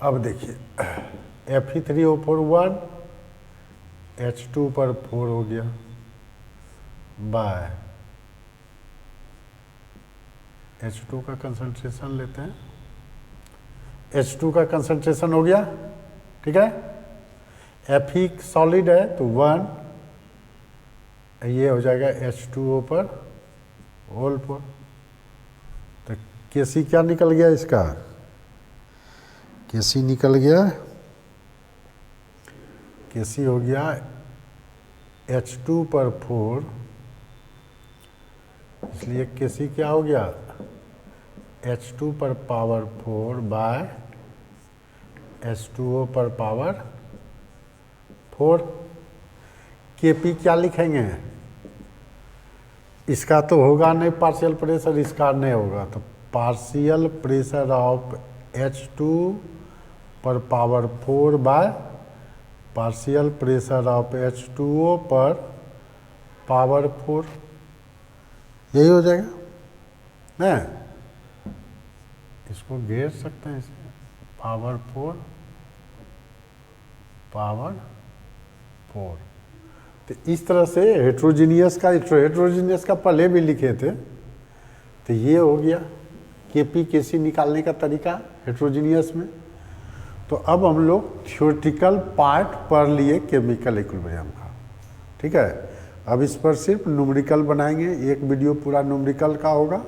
Speaker 1: अब देखिए Fe3O4 1, H2 पर 4 हो गया बाय H2 का कंसंट्रेशन लेते हैं, H2 का कंसंट्रेशन हो गया। ठीक है, Fe सॉलिड है तो 1, ये हो जाएगा H2O पर होल पर। तो Kc क्या निकल गया इसका, Kc निकल गया, Kc हो गया H2 पर 4, इसलिए Kc क्या हो गया H2 पर पावर 4 बाय H2O पर पावर 4। Kp क्या लिखेंगे, इसका तो होगा नहीं पार्शियल प्रेशर, इसका नहीं होगा, तो पार्शियल प्रेशर ऑफ H2 पर power 4 bye partial pressure of H2O पर पावर 4, यही हो जाएगा ना। इसको घेर सकते हैं इसमें, पावर 4 पावर 4। तो इस तरह से हेट्रोजीनियस का पहले भी लिखे थे। तो ये हो गया केपी केसी निकालने का तरीका हेट्रोजीनियस में। तो अब हम लोग थ्योरेटिकल पार्ट पढ़ लिए केमिकल इक्विलिब्रियम का, ठीक है। अब इस पर सिर्फ न्यूमेरिकल बनाएंगे, एक वीडियो पूरा न्यूमेरिकल का होगा,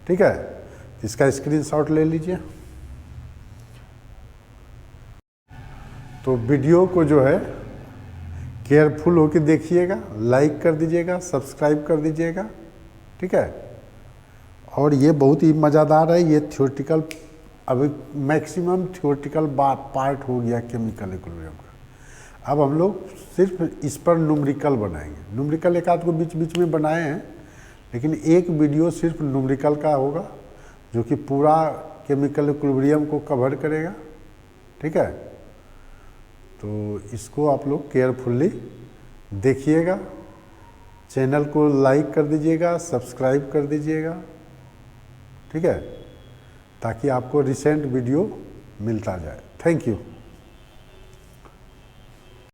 Speaker 1: ठीक है। इसका स्क्रीनशॉट ले लीजिए। तो वीडियो को जो है केयरफुल होकर देखिएगा, लाइक कर दीजिएगा, सब्सक्राइब कर दीजिएगा, ठीक है। और ये बहुत ही मज़ेदार है, ये थ्योरेटिकल, अभी मैक्सिमम थ्योरेटिकल पार्ट हो गया केमिकल इक्विलिब्रियम का। अब हम लोग सिर्फ इस पर न्यूमेरिकल बनाएंगे। न्यूमेरिकल एक आध को बीच बीच में बनाए हैं, लेकिन एक वीडियो सिर्फ न्यूमेरिकल का होगा जो कि पूरा केमिकल इक्विलिब्रियम को कवर करेगा, ठीक है। तो इसको आप लोग केयरफुल्ली देखिएगा, चैनल को लाइक कर दीजिएगा, सब्सक्राइब कर दीजिएगा, ठीक है, ताकि आपको रिसेंट वीडियो मिलता जाए। Thank you.